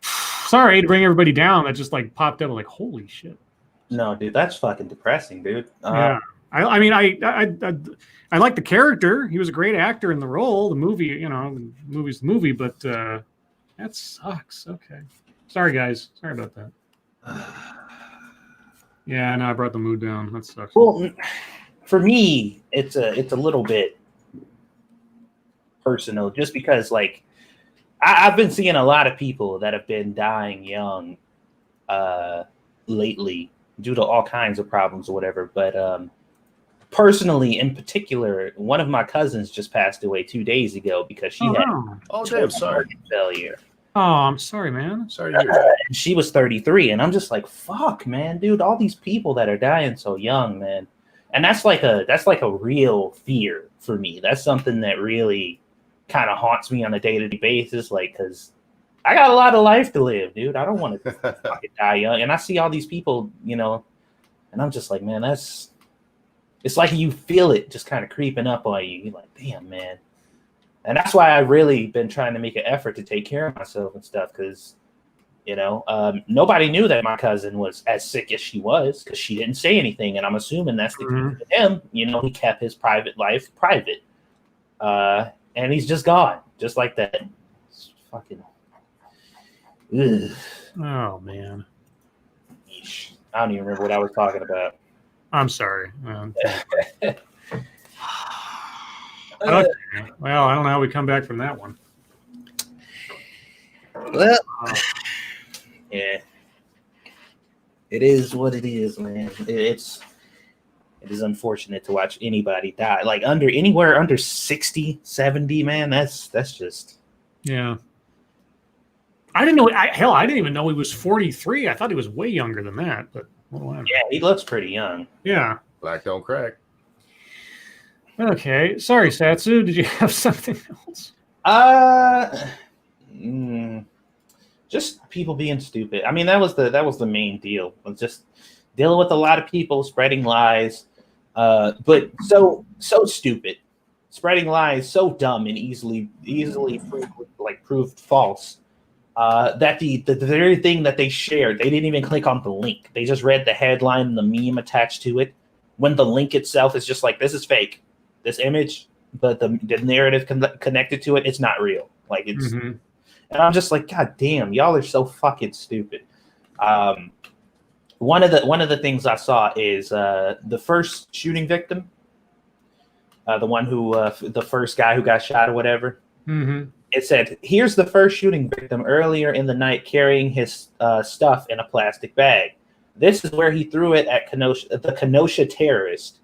Sorry to bring everybody down. That just like popped up like, holy shit. No, dude, that's fucking depressing, dude. Yeah. I mean, I like the character. He was a great actor in the role. The movie, the movie's the movie, but that sucks. Okay. Sorry, guys. Sorry about that. Yeah, no, I brought the mood down. That sucks. Well, for me, it's a little bit personal, just because like I've been seeing a lot of people that have been dying young lately due to all kinds of problems or whatever. But personally, in particular, one of my cousins just passed away 2 days ago because she had damn, sorry. failure. Oh, I'm sorry, man. Sorry to hear that. She was 33, and I'm just like, fuck, man, dude, all these people that are dying so young, man. And that's like a real fear for me. That's something that really kind of haunts me on a day-to-day basis, like, because I got a lot of life to live, dude. I don't want to fucking die young. And I see all these people, and I'm just like, man, it's like you feel it just kind of creeping up on you. You're like, damn, man. And that's why I've really been trying to make an effort to take care of myself and stuff, because, nobody knew that my cousin was as sick as she was because she didn't say anything. And I'm assuming that's the key to him. He kept his private life private. And he's just gone, just like that. It's fucking. Ugh. Oh, man. Yeesh. I don't even remember what I was talking about. I'm sorry. Okay. Well, I don't know how we come back from that one. Well, yeah, it is what it is, man. It is unfortunate to watch anybody die, like anywhere under 60, 70, man. That's just. Yeah. I didn't know. I didn't even know he was 43. I thought he was way younger than that. But whatever. Yeah, he looks pretty young. Yeah. Black don't crack. Okay. Sorry, Satsu. Did you have something else? Just people being stupid. I mean, that was the main deal. It was just dealing with a lot of people spreading lies, but so stupid, spreading lies so dumb and easily proved false. That the very thing that they shared, they didn't even click on the link. They just read the headline and the meme attached to it. When the link itself is just like, this is fake. This image, but the narrative connected to it, it's not real. Like it's, and I'm just like, God damn, y'all are so fucking stupid. One of the things I saw is the first shooting victim, the one who the first guy who got shot or whatever. It said, here's the first shooting victim earlier in the night carrying his stuff in a plastic bag. This is where he threw it at the Kenosha terrorist.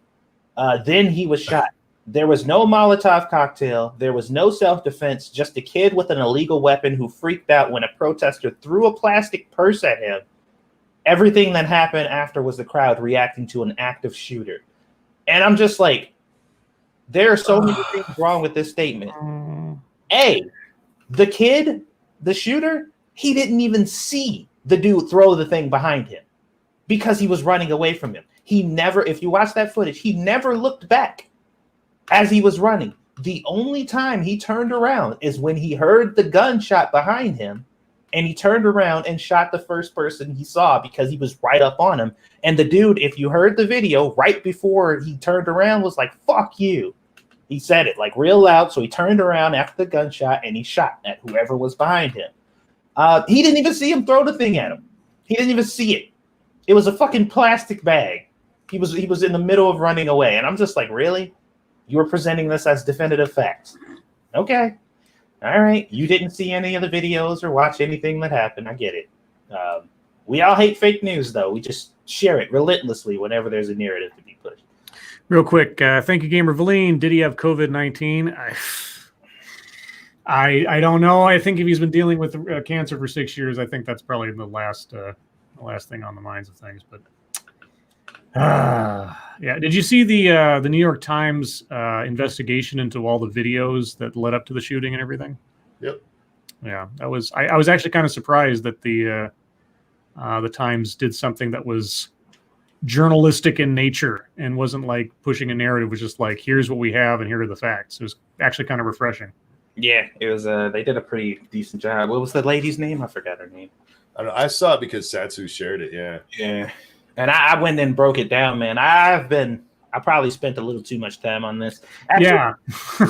Then he was shot. There was no Molotov cocktail. There was no self-defense, just a kid with an illegal weapon who freaked out when a protester threw a plastic purse at him. Everything that happened after was the crowd reacting to an active shooter. And I'm just like, there are so many things wrong with this statement. A, the kid, the shooter, he didn't even see the dude throw the thing behind him because he was running away from him. He never, if you watch that footage, he never looked back as he was running. The only time he turned around is when he heard the gunshot behind him, and he turned around and shot the first person he saw because he was right up on him. And the dude, if you heard the video, right before he turned around was like, fuck you. He said it like real loud. So he turned around after the gunshot and he shot at whoever was behind him. He didn't even see him throw the thing at him. He didn't even see it. It was a fucking plastic bag. He was in the middle of running away. And I'm just like, really? You were presenting this as definitive facts. Okay. All right. You didn't see any of the videos or watch anything that happened. I get it. We all hate fake news, though. We just share it relentlessly whenever there's a narrative to be pushed. Real quick, thank you, Gamer Valine. Did he have COVID-19? I don't know. I think if he's been dealing with cancer for 6 years, I think that's probably the last thing on the minds of things. But yeah, did you see the New York Times investigation into all the videos that led up to the shooting and everything? Yep. Yeah, that was. I was actually kind of surprised that the Times did something that was journalistic in nature and wasn't like pushing a narrative. It was just like, here's what we have and here are the facts. It was actually kind of refreshing. Yeah, it was. They did a pretty decent job. What was the lady's name? I forgot her name. I don't know, I saw it because Satsu shared it. Yeah. Yeah. And I went and broke it down, man. I probably spent a little too much time on this. Actually, yeah.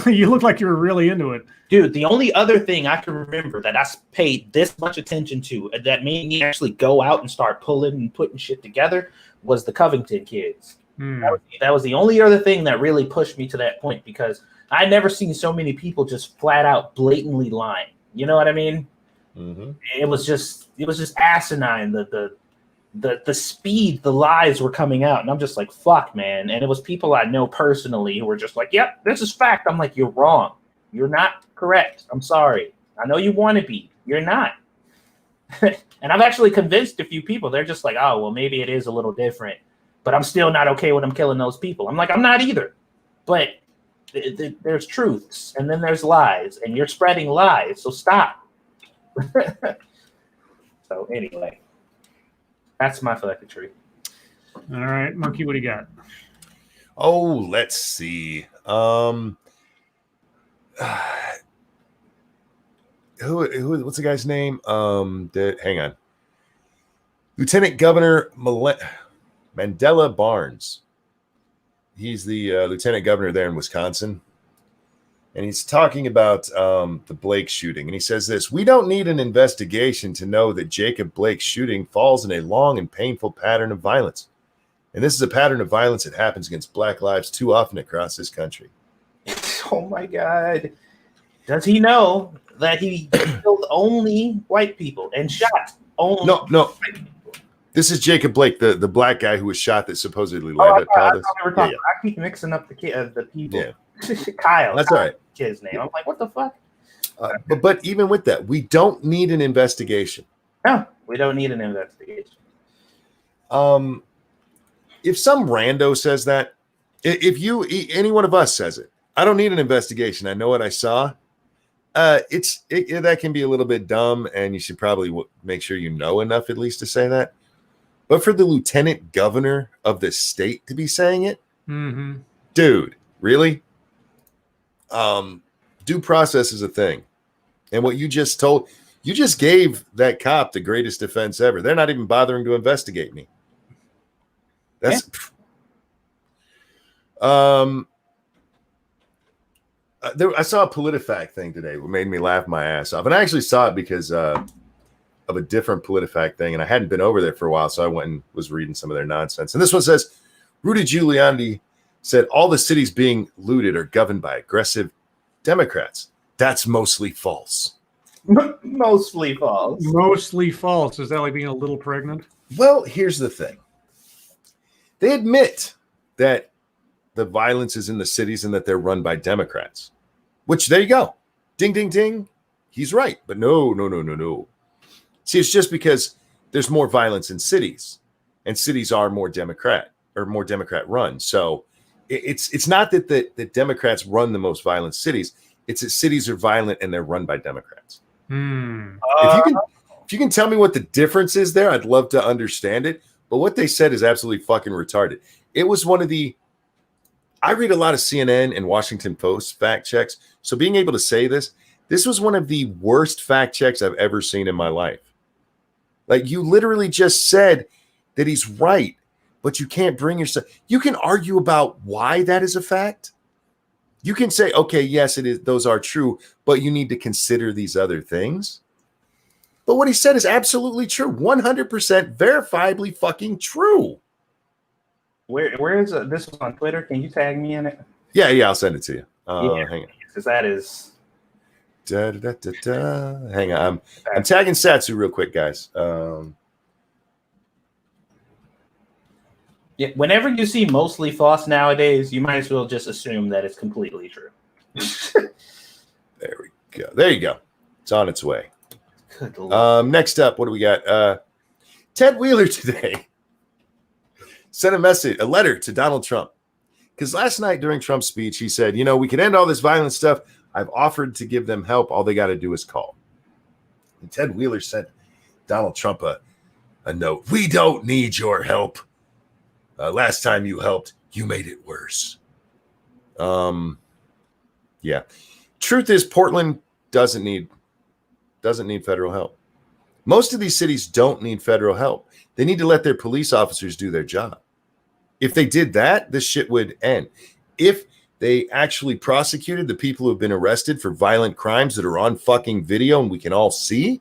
You look like you were really into it. Dude, the only other thing I can remember that I paid this much attention to that made me actually go out and start pulling and putting shit together was the Covington kids. That was the only other thing that really pushed me to that point, because I'd never seen so many people just flat out blatantly lying. You know what I mean? Mm-hmm. It was just asinine. The speed the lies were coming out, and I'm just like, fuck, man. And it was people I know personally who were just like, yep, this is fact. I'm like, you're wrong. You're not correct. I'm sorry. I know you want to be. You're not. And I've actually convinced a few people. They're just like, oh, well, maybe it is a little different, but I'm still not okay with them killing those people. I'm like, I'm not either. But there's truths, and then there's lies, and you're spreading lies. So stop. So anyway, that's my phylactery. All right, Monkey, what do you got? Oh, let's see. Who? What's the guy's name? Hang on. Lieutenant Governor Mandela Barnes. He's the lieutenant governor there in Wisconsin. And he's talking about the Blake shooting. And he says this: we don't need an investigation to know that Jacob Blake's shooting falls in a long and painful pattern of violence. And this is a pattern of violence that happens against Black lives too often across this country. Oh, my God. Does he know that he killed only white people and shot only No. This is Jacob Blake, the black guy who was shot that supposedly led I to all this. I keep mixing up the people. Yeah. Kyle. That's all right. Kid's name. I'm like, what the fuck? But even with that, we don't need an investigation. No, we don't need an investigation. If some rando says that, if any one of us says it, I don't need an investigation. I know what I saw. That can be a little bit dumb, and you should probably make sure you know enough at least to say that. But for the lieutenant governor of the state to be saying it, dude, really? Due process is a thing. And what you just gave that cop the greatest defense ever. They're not even bothering to investigate me. That's I saw a PolitiFact thing today that made me laugh my ass off. And I actually saw it because of a different PolitiFact thing. And I hadn't been over there for a while, so I went and was reading some of their nonsense. And this one says, Rudy Giuliani said all the cities being looted are governed by aggressive Democrats. That's mostly false. Mostly false. Mostly false. Is that like being a little pregnant? Well, here's the thing. They admit that the violence is in the cities and that they're run by Democrats, which there you go. Ding, ding, ding. He's right. But no. See, it's just because there's more violence in cities, and cities are more Democrat run. So it's not that the Democrats run the most violent cities. It's that cities are violent and they're run by Democrats. If you can tell me what the difference is there, I'd love to understand it. But what they said is absolutely fucking retarded. It was I read a lot of CNN and Washington Post fact checks. So being able to say this was one of the worst fact checks I've ever seen in my life. Like, you literally just said that he's right, but you can't bring yourself. You can argue about why that is a fact. You can say, okay, yes, it is. Those are true, but you need to consider these other things. But what he said is absolutely true. 100% verifiably fucking true. Where is it? This was on Twitter. Can you tag me in it? Yeah, I'll send it to you. Hang on. Because that is. Hang on. I'm tagging Satsu real quick, guys. Yeah, whenever you see mostly false nowadays, you might as well just assume that it's completely true. There we go. There you go. It's on its way. Good Lord. Next up, what do we got? Ted Wheeler today sent a letter to Donald Trump. Because last night during Trump's speech, he said, we can end all this violent stuff. I've offered to give them help. All they got to do is call. And Ted Wheeler sent Donald Trump a note. We don't need your help. Last time you helped, you made it worse. Yeah. Truth is, Portland doesn't need federal help. Most of these cities don't need federal help. They need to let their police officers do their job. If they did that, this shit would end. If they actually prosecuted the people who have been arrested for violent crimes that are on fucking video and we can all see,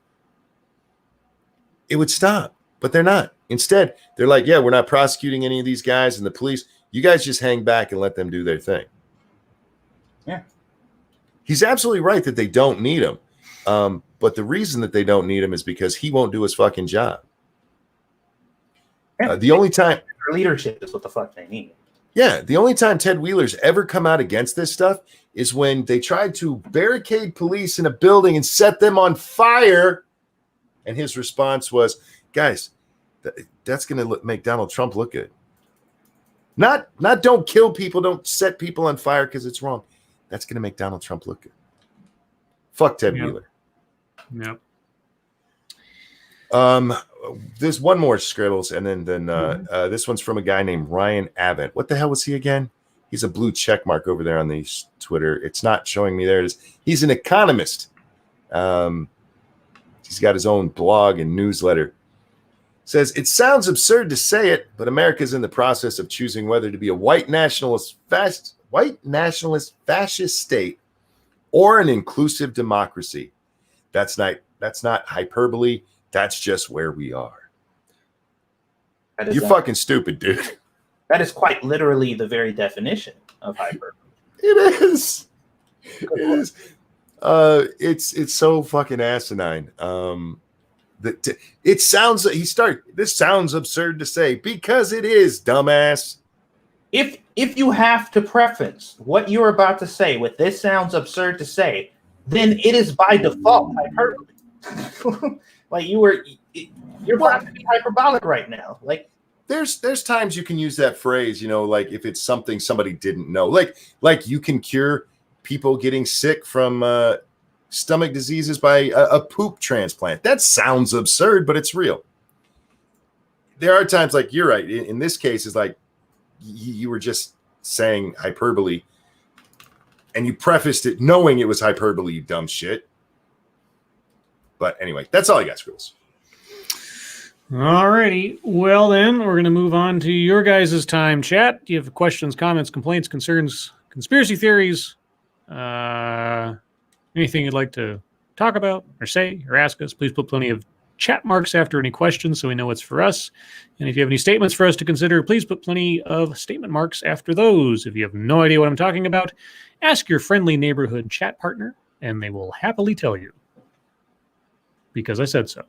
it would stop. But they're not. Instead, they're like, yeah, we're not prosecuting any of these guys, and the police, you guys just hang back and let them do their thing. Yeah. He's absolutely right that they don't need him. But the reason that they don't need him is because he won't do his fucking job. The only time leadership is what the fuck they need. Yeah, the only time Ted Wheeler's ever come out against this stuff is when they tried to barricade police in a building and set them on fire. And his response was, guys, that's going to make Donald Trump look good. Not don't kill people, don't set people on fire because it's wrong. That's going to make Donald Trump look good. Fuck Ted Wheeler. Yep. There's one more Scribbles, and then this one's from a guy named Ryan Abbott. What the hell was he again? He's a blue check mark over there on the Twitter. It's not showing me. There it is. He's an economist. He's got his own blog and newsletter. Says, it sounds absurd to say it, but America's in the process of choosing whether to be a white nationalist fascist state or an inclusive democracy. That's not hyperbole. That's just where we are. You're fucking stupid, dude. That is quite literally the very definition of hyperbole. It is. It is. It's so fucking asinine. It sounds. This sounds absurd to say because it is, dumbass. If you have to preface what you're about to say with "this sounds absurd to say," then it is by default hyperbole. Like you're about to be hyperbolic right now. Like there's times you can use that phrase, like if it's something somebody didn't know, like you can cure people getting sick from stomach diseases by a poop transplant. That sounds absurd, but it's real. There are times like you're right. In this case, is like you were just saying hyperbole, and you prefaced it knowing it was hyperbole. You dumb shit. But anyway, that's all I got, Scribbles. All righty. Well, then, we're going to move on to your guys' time chat. Do you have questions, comments, complaints, concerns, conspiracy theories, anything you'd like to talk about or say or ask us? Please put plenty of chat marks after any questions so we know it's for us. And if you have any statements for us to consider, please put plenty of statement marks after those. If you have no idea what I'm talking about, ask your friendly neighborhood chat partner, and they will happily tell you. Because I said so.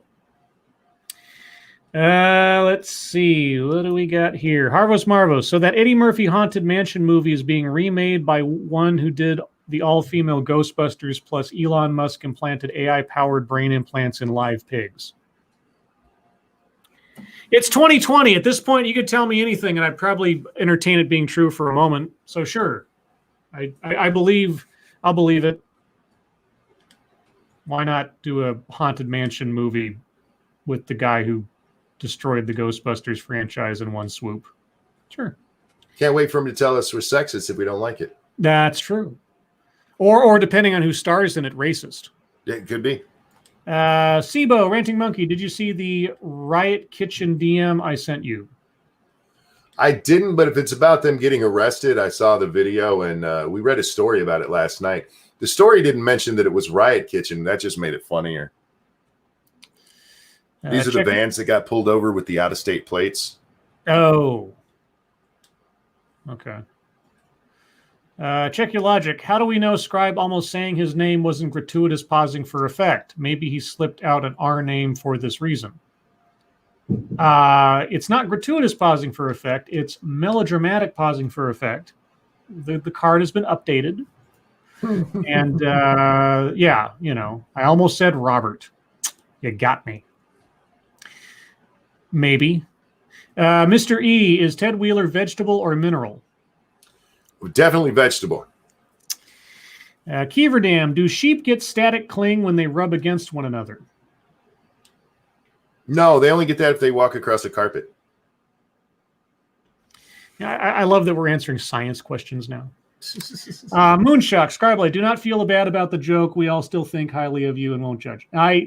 Let's see. What do we got here? Harvos Marvos. So that Eddie Murphy Haunted Mansion movie is being remade by one who did the all-female Ghostbusters, plus Elon Musk implanted AI-powered brain implants in live pigs. It's 2020. At this point, you could tell me anything, and I'd probably entertain it being true for a moment. So sure. I'll believe it. Why not do a Haunted Mansion movie with the guy who destroyed the Ghostbusters franchise in one swoop? Sure. Can't wait for him to tell us we're sexist if we don't like it. That's true. Or depending on who stars in it, racist. Yeah, it could be. Sibo, Ranting Monkey, did you see the Riot Kitchen DM I sent you? I didn't, but if it's about them getting arrested, I saw the video, and we read a story about it last night. The story didn't mention that it was Riot Kitchen. That just made it funnier. These are the vans that got pulled over with the out-of-state plates. Oh. Okay. Check your logic. How do we know Scribe almost saying his name wasn't gratuitous pausing for effect? Maybe he slipped out an R name for this reason. It's not gratuitous pausing for effect. It's melodramatic pausing for effect. The card has been updated. And yeah, I almost said Robert. You got me. Maybe. Mr. E, is Ted Wheeler vegetable or mineral? Definitely vegetable. Keeverdam, do sheep get static cling when they rub against one another? No, they only get that if they walk across a carpet. I love that we're answering science questions now. Moonshock, Scribe, do not feel bad about the joke. We all still think highly of you and won't judge. I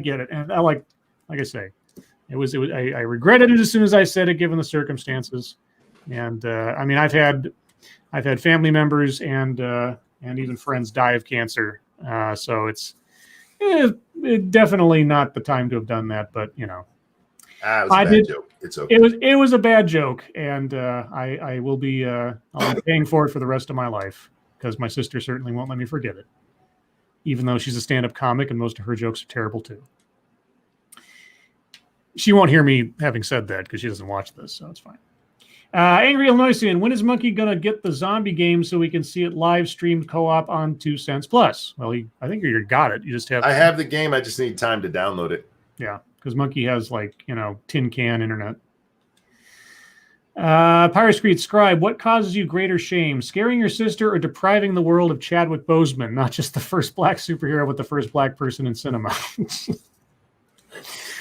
get it, and I like I say, it was I regretted it as soon as I said it, given the circumstances. And I mean, I've had family members and even friends die of cancer, so it's definitely not the time to have done that. But you know, it was a bad joke. It's okay. It was a bad joke, and I will be I'll be paying for it for the rest of my life, because my sister certainly won't let me forget it, even though she's a stand-up comic and most of her jokes are terrible too. She won't hear me having said that because she doesn't watch this, so it's fine. Angry Illinoisian, when is Monkey gonna get the zombie game so we can see it live streamed co-op on 2 cents plus? Well, I think you got it. You just have. I have the game. I just need time to download it. Yeah, because Monkey has tin can internet. Pirate Street Scribe, what causes you greater shame, scaring your sister or depriving the world of Chadwick Boseman, not just the first black superhero, but the first black person in cinema?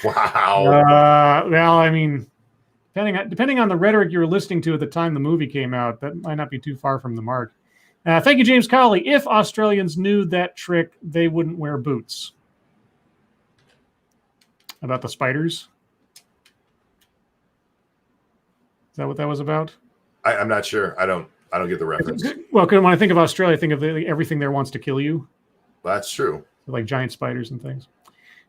Wow. Well, I mean, depending on the rhetoric you were listening to at the time the movie came out, that might not be too far from the mark. Thank you, James Colley. If Australians knew that trick, they wouldn't wear boots. About the spiders? Is that what that was about? I'm not sure. I don't get the reference. Well, when I think of Australia, I think of everything there wants to kill you. That's true. Like giant spiders and things.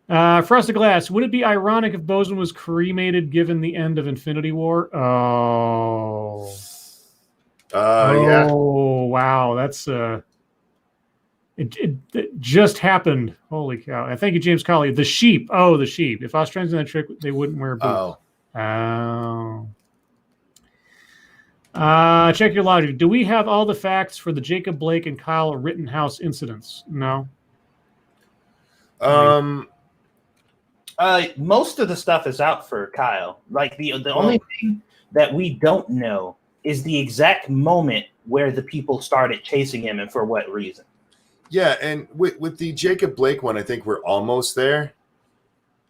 Frosted Glass, would it be ironic if Boseman was cremated given the end of Infinity War? Yeah. Oh, wow. That's it just happened. Holy cow. And thank you, James Colley. The sheep. Oh, the sheep. If Australians in that trick, they wouldn't wear boots. Oh. Check your logic. Do we have all the facts for the Jacob Blake and Kyle Rittenhouse incidents? No. Most of the stuff is out for Kyle. Like the only thing that we don't know is the exact moment where the people started chasing him and for what reason. Yeah, and with the Jacob Blake one, I think we're almost there.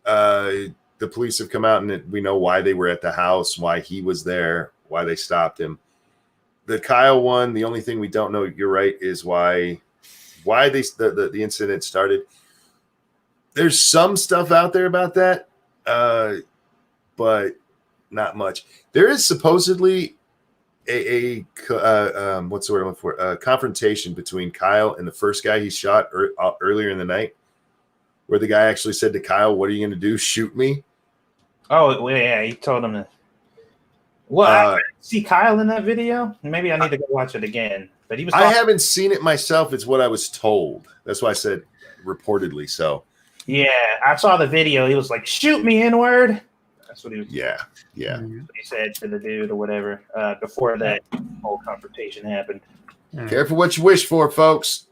The police have come out and we know why they were at the house, why he was there, why they stopped him. The Kyle one, the only thing we don't know, you're right, is why the incident started. There's some stuff out there about that, but not much. There is supposedly a what's the word I'm looking for? A confrontation between Kyle and the first guy he shot earlier in the night, where the guy actually said to Kyle, "What are you going to do? Shoot me?" Oh, yeah, he told him to. Well, I didn't see Kyle in that video. Maybe I need to go watch it again. But he was. I haven't seen it myself. It's what I was told. That's why I said reportedly. So. Yeah, I saw the video. He was like, "Shoot me, N-word." That's what he was. Yeah. That's what he said to the dude or whatever before that whole confrontation happened. Careful what you wish for, folks.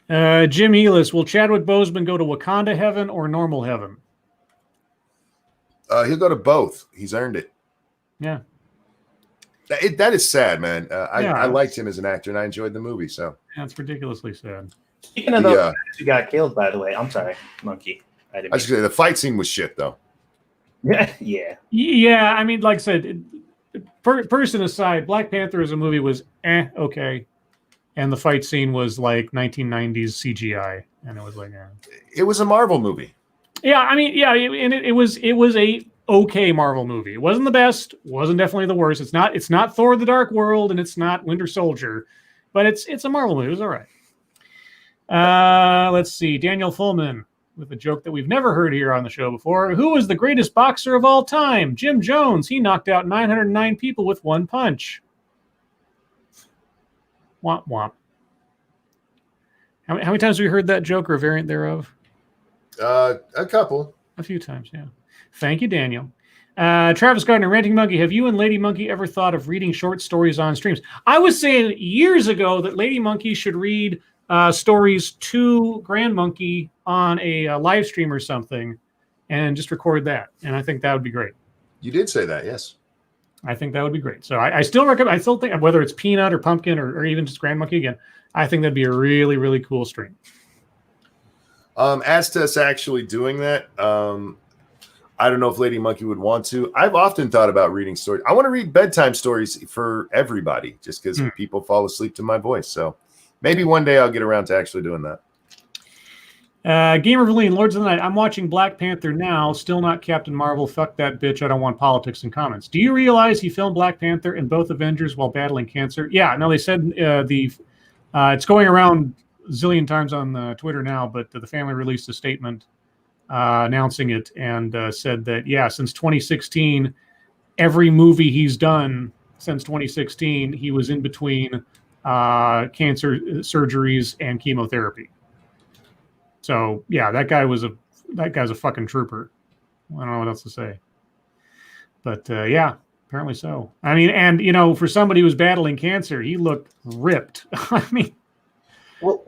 Jim Elis, will Chadwick Boseman go to Wakanda heaven or normal heaven? He'll go to both. He's earned it. Yeah. That is sad, man. I liked him as an actor, and I enjoyed the movie. So that's ridiculously sad. Speaking of those guys who got killed, by the way, I'm sorry, Monkey. I was gonna say, the fight scene was shit, though. Yeah. I mean, like I said, person aside, Black Panther as a movie was okay, and the fight scene was like 1990s CGI, and it was like, It was a Marvel movie. Yeah, I mean, and it was a okay Marvel movie. It wasn't the best, wasn't definitely the worst. It's not Thor: The Dark World, and it's not Winter Soldier, but it's a Marvel movie. It was all right. Let's see. Daniel Fullman with a joke that we've never heard here on the show before. Who was the greatest boxer of all time? Jim Jones. He knocked out 909 people with one punch. Womp womp. How many times have we heard that joke or a variant thereof? A couple. A few times, yeah. Thank you, Daniel. Travis Gardner, Ranting Monkey, have you and Lady Monkey ever thought of reading short stories on streams? I was saying years ago that Lady Monkey should read stories to Grand Monkey on a live stream or something and just record that. And I think that would be great. You did say that, yes. I think that would be great. So I still recommend, I still think whether it's Peanut or Pumpkin or even just Grand Monkey again, I think that'd be a really, really cool stream. As to us actually doing that, I don't know if Lady Monkey would want to. I've often thought about reading stories. I want to read bedtime stories for everybody just because people fall asleep to my voice. So maybe one day I'll get around to actually doing that. Gamer Verlaine, Lords of the Night. I'm watching Black Panther now. Still not Captain Marvel. Fuck that bitch. I don't want politics and comments. Do you realize he filmed Black Panther and both Avengers while battling cancer? Yeah, no, they said it's going around a zillion times on Twitter now, but the family released a statement announcing it and said that, yeah, since 2016, every movie he's done since 2016, he was in between cancer surgeries and chemotherapy. So yeah, that guy's a fucking trooper. I don't know what else to say. But yeah, apparently so. I mean, and you know, for somebody who's battling cancer, he looked ripped. I mean, well,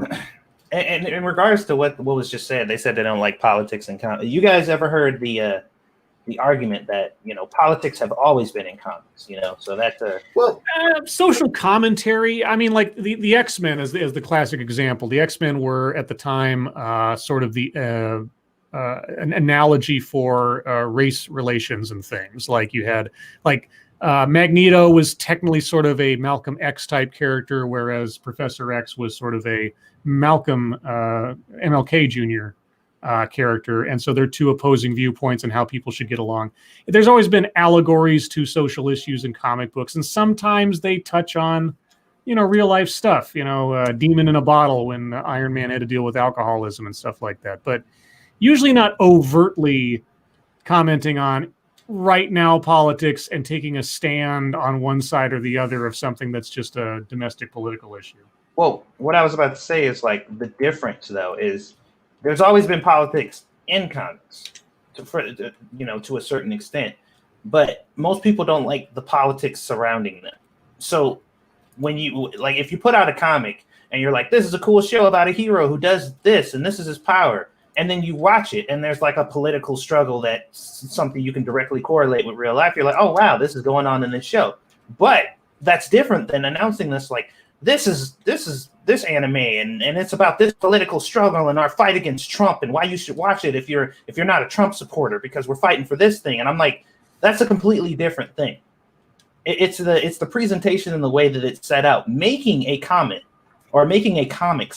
and in regards to what was just said, they said they don't like politics and comics. You guys ever heard the argument that, you know, politics have always been in comics, you know? So that's social commentary. I mean, like the X-Men is the classic example. The X-Men were at the time sort of the an analogy for race relations and things. Like you had Magneto was technically sort of a Malcolm X type character, whereas Professor X was sort of a Malcolm MLK Jr. Character, and so they're two opposing viewpoints on how people should get along. There's always been allegories to social issues in comic books, and sometimes they touch on, you know, real life stuff. You know, Demon in a Bottle when Iron Man had to deal with alcoholism and stuff like that, but usually not overtly commenting on right now politics and taking a stand on one side or the other of something that's just a domestic political issue. Well, what I was about to say is like the difference though is there's always been politics in comics to a certain extent, but most people don't like the politics surrounding them. So when if you put out a comic and you're like, this is a cool show about a hero who does this and this is his power, and then you watch it and there's like a political struggle that's something you can directly correlate with real life, you're like, oh wow, this is going on in this show. But that's different than announcing this like, this is this anime and it's about this political struggle and our fight against Trump and why you should watch it if you're not a Trump supporter because we're fighting for this thing. And I'm like, that's a completely different thing. It's the presentation and the way that it's set out. Making a comment or making a comic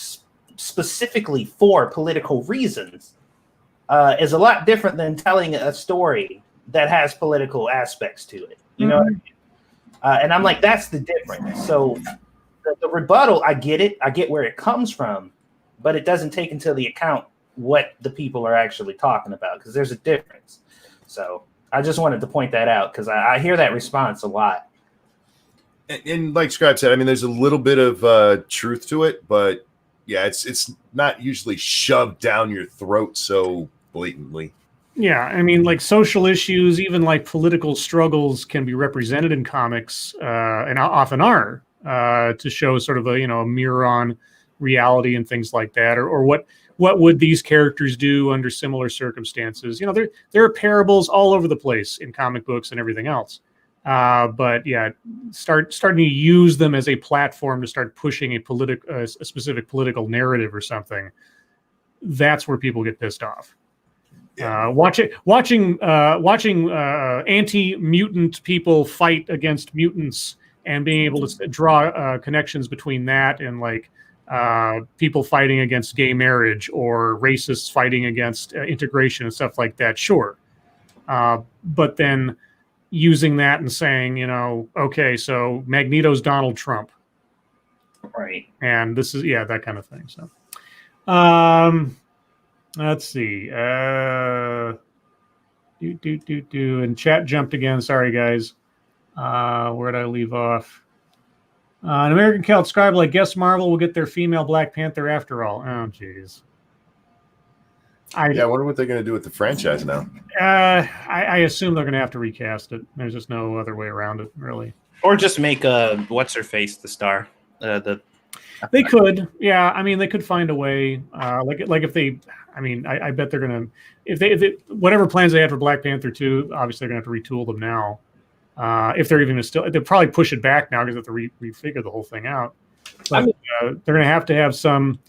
specifically for political reasons is a lot different than telling a story that has political aspects to it. You know what I mean? And I'm like, that's the difference. So the rebuttal, I get it. I get where it comes from, but it doesn't take into the account what the people are actually talking about because there's a difference. So I just wanted to point that out because I hear that response a lot. And like Scribe said, I mean, there's a little bit of truth to it, but yeah, it's not usually shoved down your throat so blatantly. Yeah, I mean, like social issues, even like political struggles can be represented in comics and often are. To show sort of a mirror on reality and things like that, or what would these characters do under similar circumstances? You know, there are parables all over the place in comic books and everything else. But yeah, starting to use them as a platform to start pushing a specific political narrative or something. That's where people get pissed off. Watching anti-mutant people fight against mutants. And being able to draw connections between that and like people fighting against gay marriage or racists fighting against integration and stuff like that, sure. But then using that and saying, you know, okay, so Magneto's Donald Trump. Right. And this is, yeah, that kind of thing. So let's see. And chat jumped again. Sorry, guys. Where did I leave off? An American Celt Scribe, like, guess Marvel will get their female Black Panther after all. Oh, jeez. I wonder what they're going to do with the franchise now. I assume they're going to have to recast it. There's just no other way around it, really. Or just make what's her face the star. They could, yeah. I mean, they could find a way. Like if they, I mean, I bet they're going to, if they whatever plans they had for Black Panther 2, obviously they're going to have to retool them now. If they're even still, they'll probably push it back now because they have to refigure the whole thing out. But they're going to have some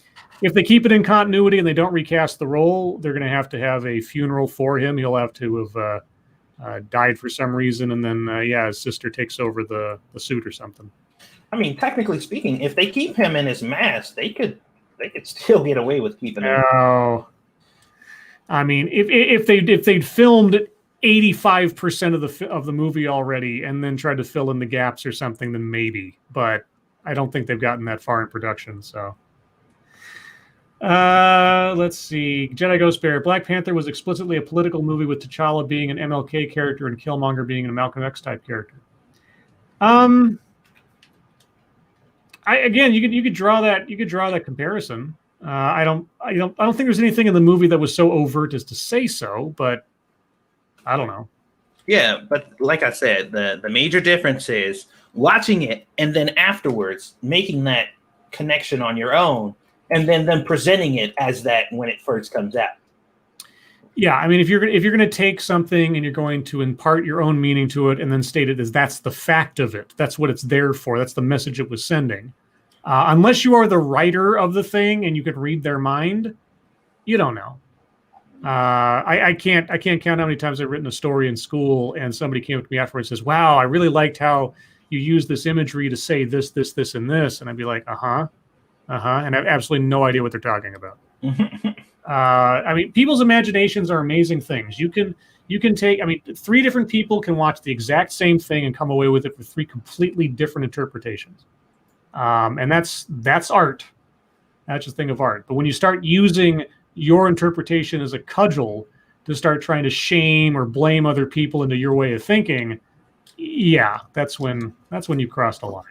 if they keep it in continuity and they don't recast the role, they're going to have a funeral for him. He'll have to have died for some reason, and then his sister takes over the suit or something. I mean, technically speaking, if they keep him in his mask, they could still get away with keeping him. No, I mean, if they'd filmed 85% of the movie already and then tried to fill in the gaps or something, then maybe. But I don't think they've gotten that far in production. So, let's see. Jedi Ghost Bear. Black Panther was explicitly a political movie with T'Challa being an MLK character and Killmonger being a Malcolm X type character. You could draw that comparison. I don't think there's anything in the movie that was so overt as to say so, but I don't know. Yeah, but like I said, the major difference is watching it and then afterwards making that connection on your own, and then them presenting it as that when it first comes out. Yeah, I mean, if you're going to take something and you're going to impart your own meaning to it and then state it as that's the fact of it, that's what it's there for, that's the message it was sending. Unless you are the writer of the thing and you could read their mind, you don't know. I can't count how many times I've written a story in school and somebody came up to me afterwards and says, "Wow, I really liked how you used this imagery to say this, this, this, and this," and I'd be like, and I have absolutely no idea what they're talking about. I mean, people's imaginations are amazing things. You can take, I mean, 3 different people can watch the exact same thing and come away with it with 3 completely different interpretations. And that's art. That's just a thing of art. But when you start using your interpretation as a cudgel to start trying to shame or blame other people into your way of thinking, yeah, that's when you crossed a line.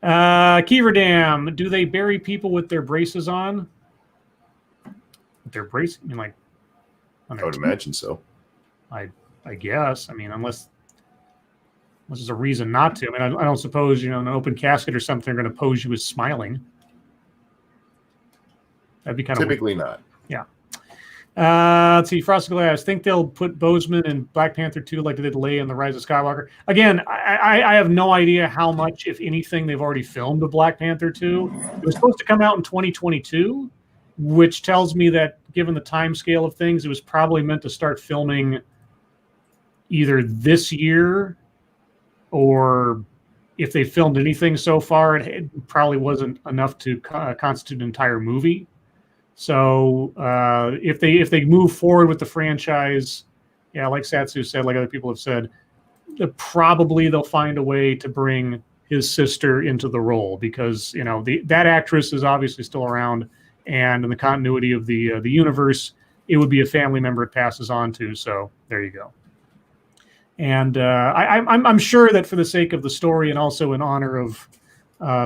Kiever Dam, do they bury people with their braces on? With their braces? I mean, like, I would imagine so. I guess. I mean, unless there's a reason not to. I mean, I don't suppose, in an open casket or something, they're going to pose you as smiling. That'd be kind of typically weird. Not. Yeah. Let's see. Frosted Glass. Think they'll put Boseman in Black Panther 2 like they did Leia in The Rise of Skywalker? Again, I have no idea how much, if anything, they've already filmed of Black Panther 2. It was supposed to come out in 2022, which tells me that, given the time scale of things, it was probably meant to start filming either this year, or if they filmed anything so far, it probably wasn't enough to constitute an entire movie. So if they move forward with the franchise, yeah, like Satsu said, like other people have said, they'll find a way to bring his sister into the role, because that actress is obviously still around, and in the continuity of the universe, it would be a family member it passes on to. So there you go. And I'm sure that for the sake of the story and also in honor of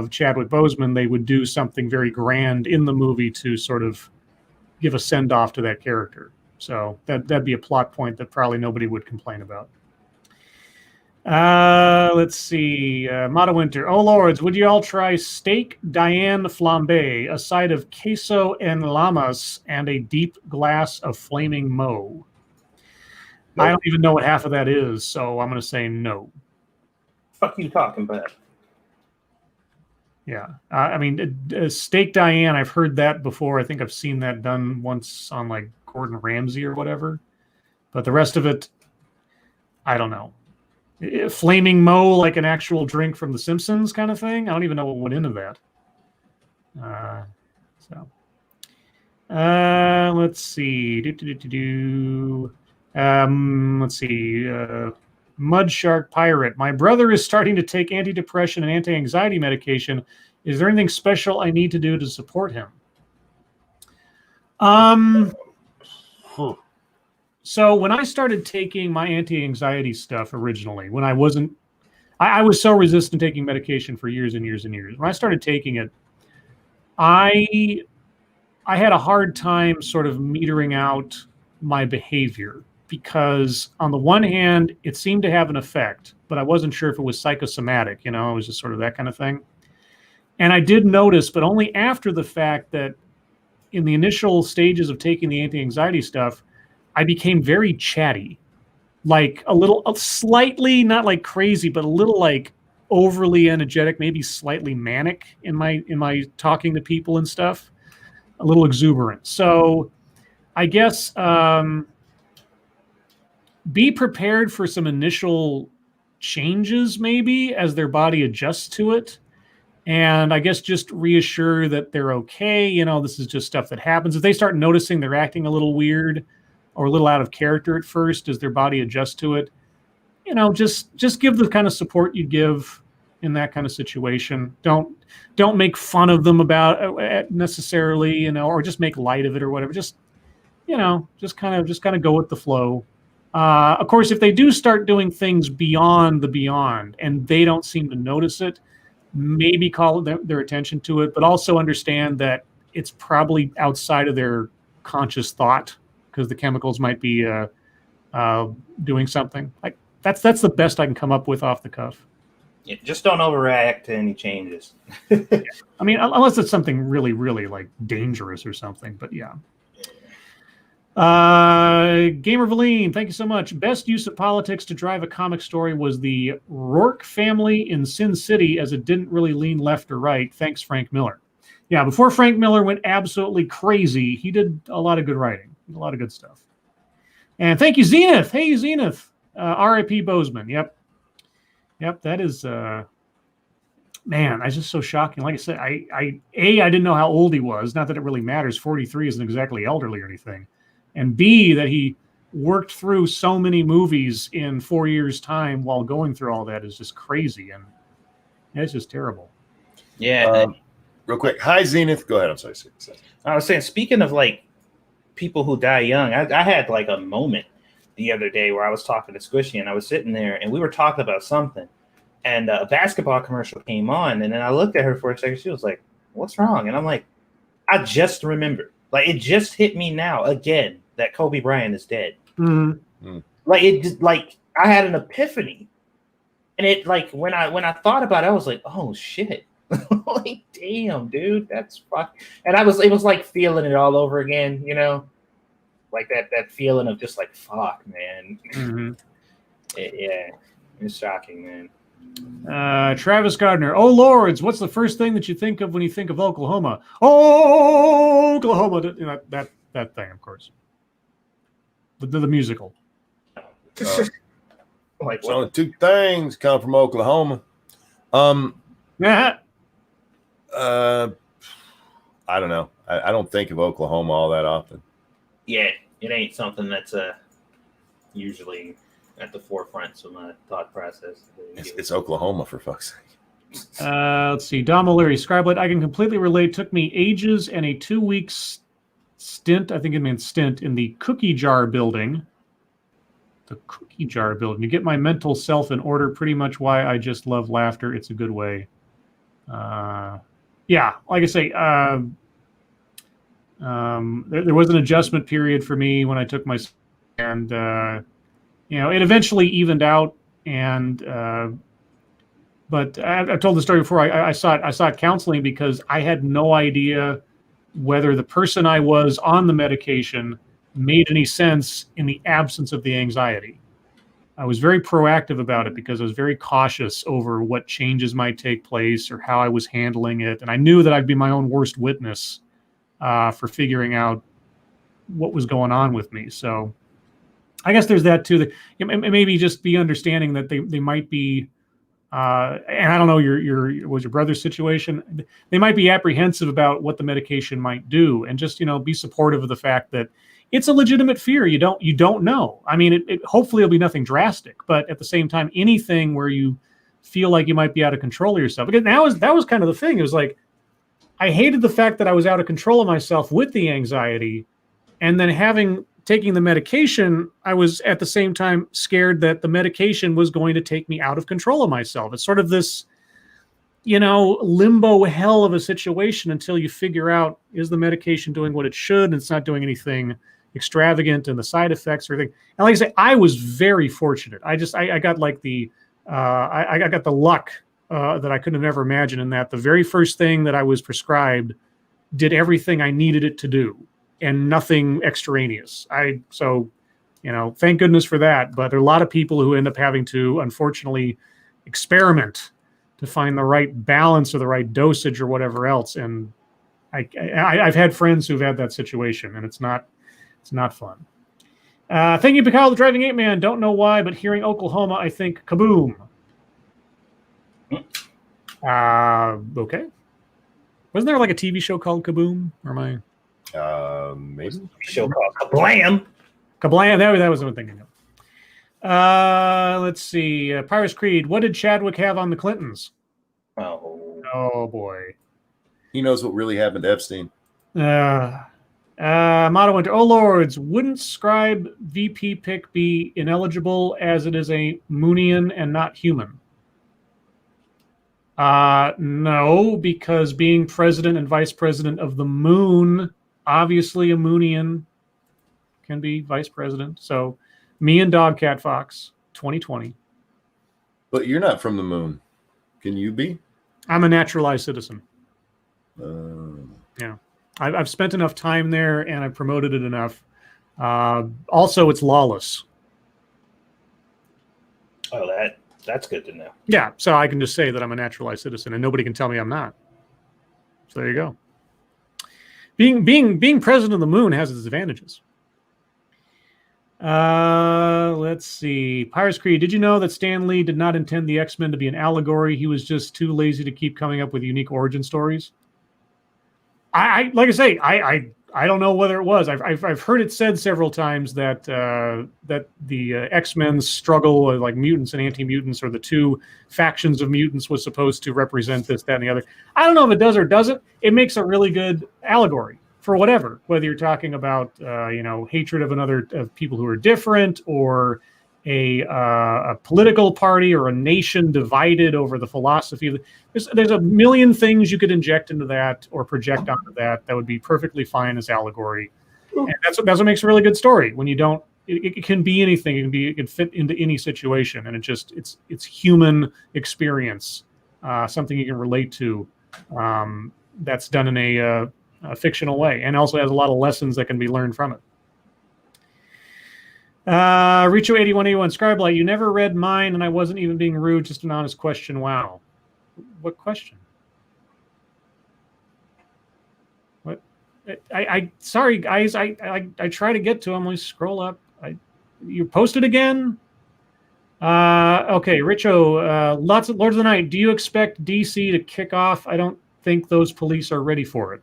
Chadwick Boseman, they would do something very grand in the movie to sort of give a send-off to that character. So that'd be a plot point that probably nobody would complain about. Let's see. Mata Winter. Oh, Lords, would you all try steak Diane flambe, a side of queso en llamas, and a deep glass of flaming mo? Nope. I don't even know what half of that is, so I'm going to say no. Fuck you talking about? Yeah. I mean, steak Diane, I've heard that before. I think I've seen that done once on, like, Gordon Ramsay or whatever. But the rest of it, I don't know. Flaming mo, like an actual drink from The Simpsons kind of thing? I don't even know what went into that. Let's see. Let's see. Mud Shark Pirate. My brother is starting to take antidepressant and anti-anxiety medication. Is there anything special I need to do to support him? So when I started taking my anti-anxiety stuff originally, when I was so resistant to taking medication for years and years and years. When I started taking it, I had a hard time sort of metering out my behavior, because on the one hand, it seemed to have an effect, but I wasn't sure if it was psychosomatic, it was just sort of that kind of thing. And I did notice, but only after the fact, that in the initial stages of taking the anti-anxiety stuff, I became very chatty, like slightly, not like crazy, but a little like overly energetic, maybe slightly manic in my talking to people and stuff, a little exuberant. So I guess be prepared for some initial changes maybe as their body adjusts to it. And I guess just reassure that they're okay. You know, this is just stuff that happens. If they start noticing they're acting a little weird or a little out of character at first as their body adjusts to it, you know, just give the kind of support you'd give in that kind of situation. Don't make fun of them about it necessarily, you know, or just make light of it or whatever. Just, you know, just kind of go with the flow. Of course, if they do start doing things beyond the beyond and they don't seem to notice it, maybe call their attention to it, but also understand that it's probably outside of their conscious thought because the chemicals might be doing something. Like that's the best I can come up with off the cuff. Yeah, just don't overreact to any changes. Yeah. I mean, unless it's something really, really like dangerous or something. But yeah. Gamer Valine, thank you so much. Best use of politics to drive a comic story was the Rourke family in Sin City, as it didn't really lean left or right. Thanks, Frank Miller. Yeah, before Frank Miller went absolutely crazy, he did a lot of good writing, a lot of good stuff. And thank you, Zenith. Hey, Zenith. R.I.P. Bozeman. Yep, that is... Man, that's just so shocking. Like I said, I didn't know how old he was. Not that it really matters. 43 isn't exactly elderly or anything. And B, that he worked through so many movies in 4 years' time while going through all that is just crazy. And it's just terrible. Yeah. Real quick. Hi, Zenith. Go ahead. I'm sorry. I was saying, speaking of like people who die young, I had like a moment the other day where I was talking to Squishy and I was sitting there and we were talking about something. And a basketball commercial came on. And then I looked at her for a second. She was like, what's wrong? And I'm like, I just remembered. Like, it just hit me now again that Kobe Bryant is dead. Mm-hmm. Like, it just, like, I had an epiphany. And it, like, when I thought about it, I was like, oh, shit. Like, damn, dude, that's fuck. And it was like feeling it all over again, you know? Like that feeling of just like, fuck, man. Mm-hmm. Yeah, it's shocking, man. Travis Gardner. Oh, Lords, what's the first thing that you think of when you think of Oklahoma? Oh, Oklahoma. You know, that thing, of course. The musical. Like, So two things come from Oklahoma. Yeah. I don't know. I don't think of Oklahoma all that often. Yeah, it ain't something that's usually at the forefront of my thought process. It's Oklahoma, for fuck's sake. Let's see. Dom O'Leary, Scribe, I can completely relate. Took me ages and a 2-week stint, I think it meant stint, in the cookie jar building. The cookie jar building. To get my mental self in order, pretty much why I just love laughter. It's a good way. Yeah, like I say, there was an adjustment period for me when I took my, and you know, it eventually evened out. And but I've told the story before. I sought counseling because I had no idea whether the person I was on the medication made any sense in the absence of the anxiety. I was very proactive about it because I was very cautious over what changes might take place or how I was handling it. And I knew that I'd be my own worst witness for figuring out what was going on with me. So I guess there's that too. That maybe just be understanding that they might be, and I don't know was your brother's situation. They might be apprehensive about what the medication might do, and just be supportive of the fact that it's a legitimate fear. You don't know. I mean, it hopefully it'll be nothing drastic, but at the same time, anything where you feel like you might be out of control of yourself. Because that was kind of the thing. It was like I hated the fact that I was out of control of myself with the anxiety, and then taking the medication, I was at the same time scared that the medication was going to take me out of control of myself. It's sort of this, limbo hell of a situation until you figure out, is the medication doing what it should and it's not doing anything extravagant and the side effects or anything. And like I say, I was very fortunate. I got like I got the luck that I couldn't have ever imagined, in that the very first thing that I was prescribed did everything I needed it to do and nothing extraneous. So thank goodness for that. But there are a lot of people who end up having to, unfortunately, experiment to find the right balance or the right dosage or whatever else. And I've had friends who've had that situation, and it's not fun. Thank you, Pikal, the Driving Ape Man. Don't know why, but hearing Oklahoma, I think kaboom. Okay. Wasn't there like a TV show called Kaboom? Or am I? Maybe. A show called Kablam. Kablam. That was what I'm thinking of. Let's see. Pirates Creed. What did Chadwick have on the Clintons? Oh boy. He knows what really happened to Epstein. Motto Winter. Oh lords, wouldn't Scribe VP pick be ineligible as it is a Moonian and not human? No, because being president and vice president of the moon, obviously a Moonian can be vice president. So me and Dog Cat Fox, 2020. But you're not from the moon. Can you be? I'm a naturalized citizen. Yeah. I've spent enough time there and I've promoted it enough. Also, it's lawless. Oh, that's good to know. Yeah, so I can just say that I'm a naturalized citizen and nobody can tell me I'm not. So there you go. Being president of the moon has its advantages. Let's see. Pirates Creed. Did you know that Stan Lee did not intend the X-Men to be an allegory? He was just too lazy to keep coming up with unique origin stories. I like I say, I don't know whether it was. I've heard it said several times that that the X-Men's struggle with like mutants and anti-mutants, or the two factions of mutants, was supposed to represent this, that, and the other. I don't know if it does or doesn't. It makes a really good allegory for whatever, whether you're talking about hatred of people who are different, or a political party, or a nation divided over the philosophy. There's a million things you could inject into that or project onto that would be perfectly fine as allegory. And that's what makes a really good story. When you don't, it can be anything. It can fit into any situation, and it's human experience, something you can relate to. That's done in a fictional way, and also has a lot of lessons that can be learned from it. Richo 8181 Scribe Light, you never read mine, and I wasn't even being rude, just an honest question. Wow. What question? What? I sorry guys, I try to get to them. Let me scroll up. You posted again? Okay, Richo, lots of Lords of the Night. Do you expect DC to kick off? I don't think those police are ready for it.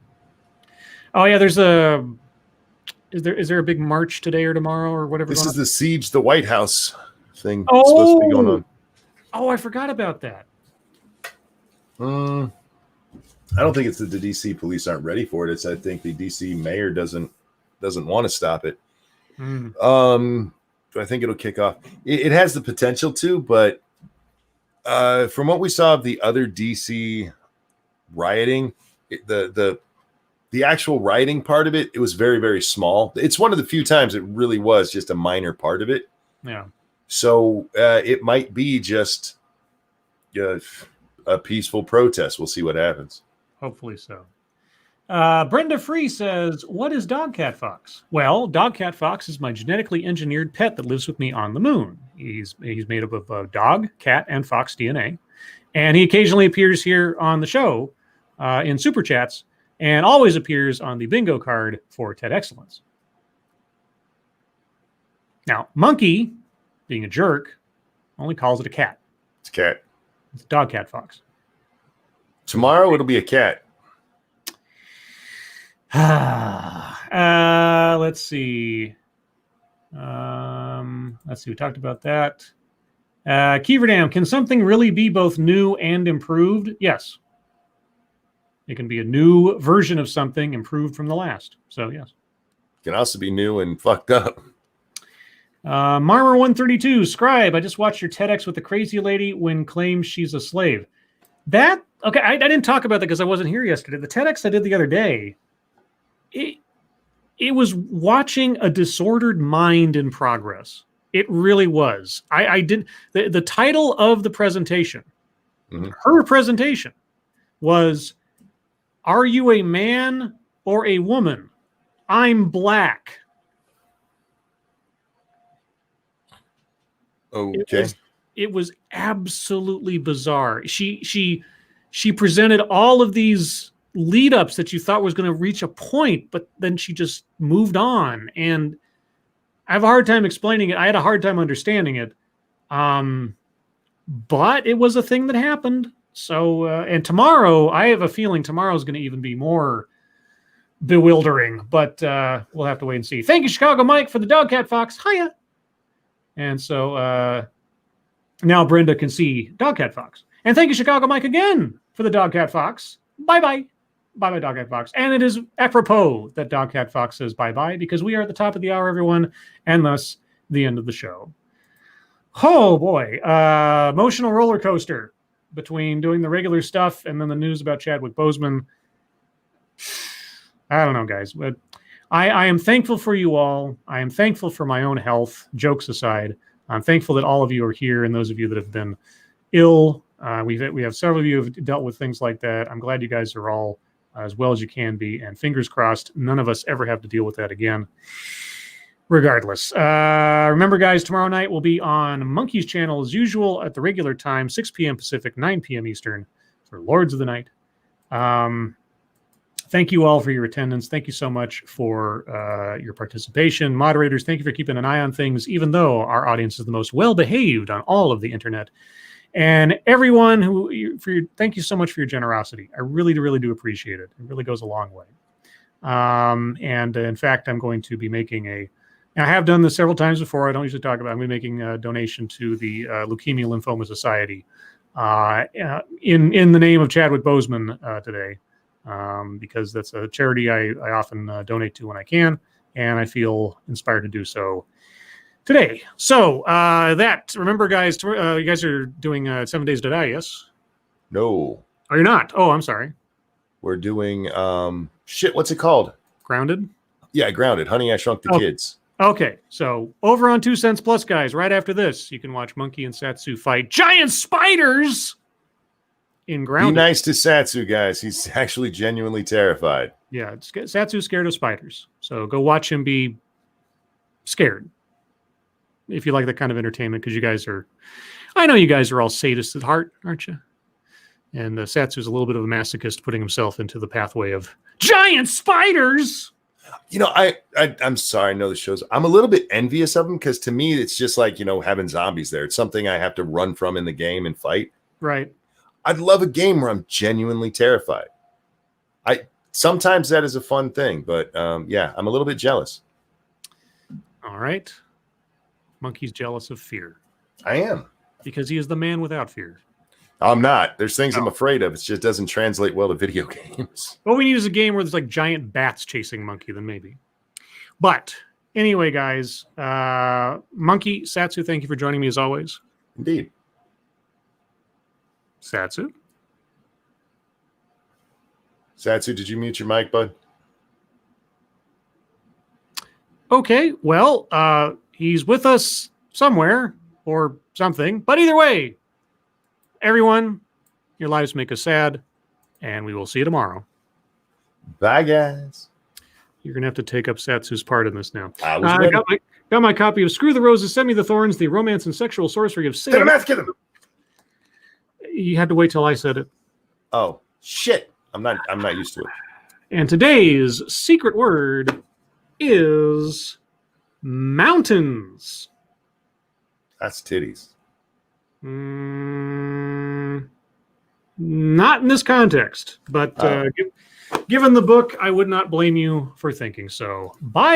Oh yeah, there's a Is there a big march today or tomorrow or whatever? This is the Siege the White House thing supposed to be going on. Oh, I forgot about that. I don't think it's that the DC police aren't ready for it. I think the DC mayor doesn't want to stop it. Do I think it'll kick off? It has the potential to, but from what we saw of the other DC rioting, the actual rioting part of it was very, very small. It's one of the few times it really was just a minor part of it. Yeah. So it might be just a peaceful protest. We'll see what happens. Hopefully so. Brenda Free says, what is Dog Cat Fox? Well, Dog Cat Fox is my genetically engineered pet that lives with me on the moon. He's made up of dog, cat, and fox DNA. And he occasionally appears here on the show in Super Chats, and always appears on the bingo card for TED Excellence. Now, Monkey, being a jerk, only calls it a cat. It's a cat. It's Dog Cat Fox. Tomorrow it'll be a cat. Let's see. We talked about that. Keeverdam, can something really be both new and improved? Yes. It can be a new version of something improved from the last. So, yes. It can also be new and fucked up. Marmor 132, Scribe, I just watched your TEDx with the crazy lady when claims she's a slave. That, okay, I didn't talk about that because I wasn't here yesterday. The TEDx I did the other day, it was watching a disordered mind in progress. It really was. I did, the title of the presentation, her presentation, was, are you a man or a woman? I'm black. Okay. It was absolutely bizarre. She presented all of these lead ups that you thought was going to reach a point, but then she just moved on. And I have a hard time explaining it. I had a hard time understanding it. But it was a thing that happened. So, and tomorrow, I have a feeling tomorrow is going to even be more bewildering, but we'll have to wait and see. Thank you, Chicago Mike, for the Dogcat Fox. Hiya. And so now Brenda can see Dogcat Fox. And thank you, Chicago Mike, again for the Dogcat Fox. Bye-bye. Bye-bye, Dogcat Fox. And it is apropos that Dogcat Fox says bye-bye because we are at the top of the hour, everyone, and thus the end of the show. Oh, boy. Emotional roller coaster between doing the regular stuff and then the news about Chadwick Boseman. I don't know, guys. But I am thankful for you all. I am thankful for my own health, jokes aside. I'm thankful that all of you are here and those of you that have been ill. We have several of you who have dealt with things like that. I'm glad you guys are all as well as you can be. And fingers crossed, none of us ever have to deal with that again. Regardless, remember, guys, tomorrow night we'll be on Monkey's channel as usual at the regular time, 6 p.m. Pacific, 9 p.m. Eastern, for Lords of the Night. Thank you all for your attendance. Thank you so much for your participation. Moderators, thank you for keeping an eye on things, even though our audience is the most well-behaved on all of the internet. And everyone thank you so much for your generosity. I really, really do appreciate it. It really goes a long way. And in fact, I'm going to be making I have done this several times before. I don't usually talk about it. I'm making a donation to the Leukemia Lymphoma Society in the name of Chadwick Boseman today, because that's a charity I often donate to when I can, and I feel inspired to do so today. So remember, guys, you guys are doing 7 Days to Die, yes? No. Oh, you're not? Oh, I'm sorry. We're doing, what's it called? Grounded? Yeah, Grounded. Honey, I Shrunk the Kids. Okay, so over on 2 Cents Plus, guys, right after this, you can watch Monkey and Satsu fight giant spiders in Grounded. Be nice to Satsu, guys. He's actually genuinely terrified. Yeah, Satsu's scared of spiders. So go watch him be scared. If you like that kind of entertainment, because I know you guys are all sadists at heart, aren't you? And Satsu's a little bit of a masochist, putting himself into the pathway of giant spiders. You know, I'm sorry, I know the shows. I'm a little bit envious of them because to me, it's just like, having zombies there. It's something I have to run from in the game and fight. Right. I'd love a game where I'm genuinely terrified. Sometimes that is a fun thing, but yeah, I'm a little bit jealous. All right. Monkey's jealous of fear. I am. Because he is the man without fear. I'm not. There's things I'm afraid of. It just doesn't translate well to video games. What we need is a game where there's like giant bats chasing Monkey, then maybe. But anyway, guys, Monkey, Satsu, thank you for joining me as always. Indeed. Satsu? Satsu, did you mute your mic, bud? Okay, well, he's with us somewhere or something. But either way, everyone, your lives make us sad, and we will see you tomorrow. Bye, guys. You're going to have to take up Satsu's part in this now. I got my copy of Screw the Roses, Send Me the Thorns, The Romance and Sexual Sorcery of Sin. Get him. You had to wait till I said it. Oh, shit. I'm not used to it. And today's secret word is mountains. That's titties. Not in this context, but given the book, I would not blame you for thinking so. Bye.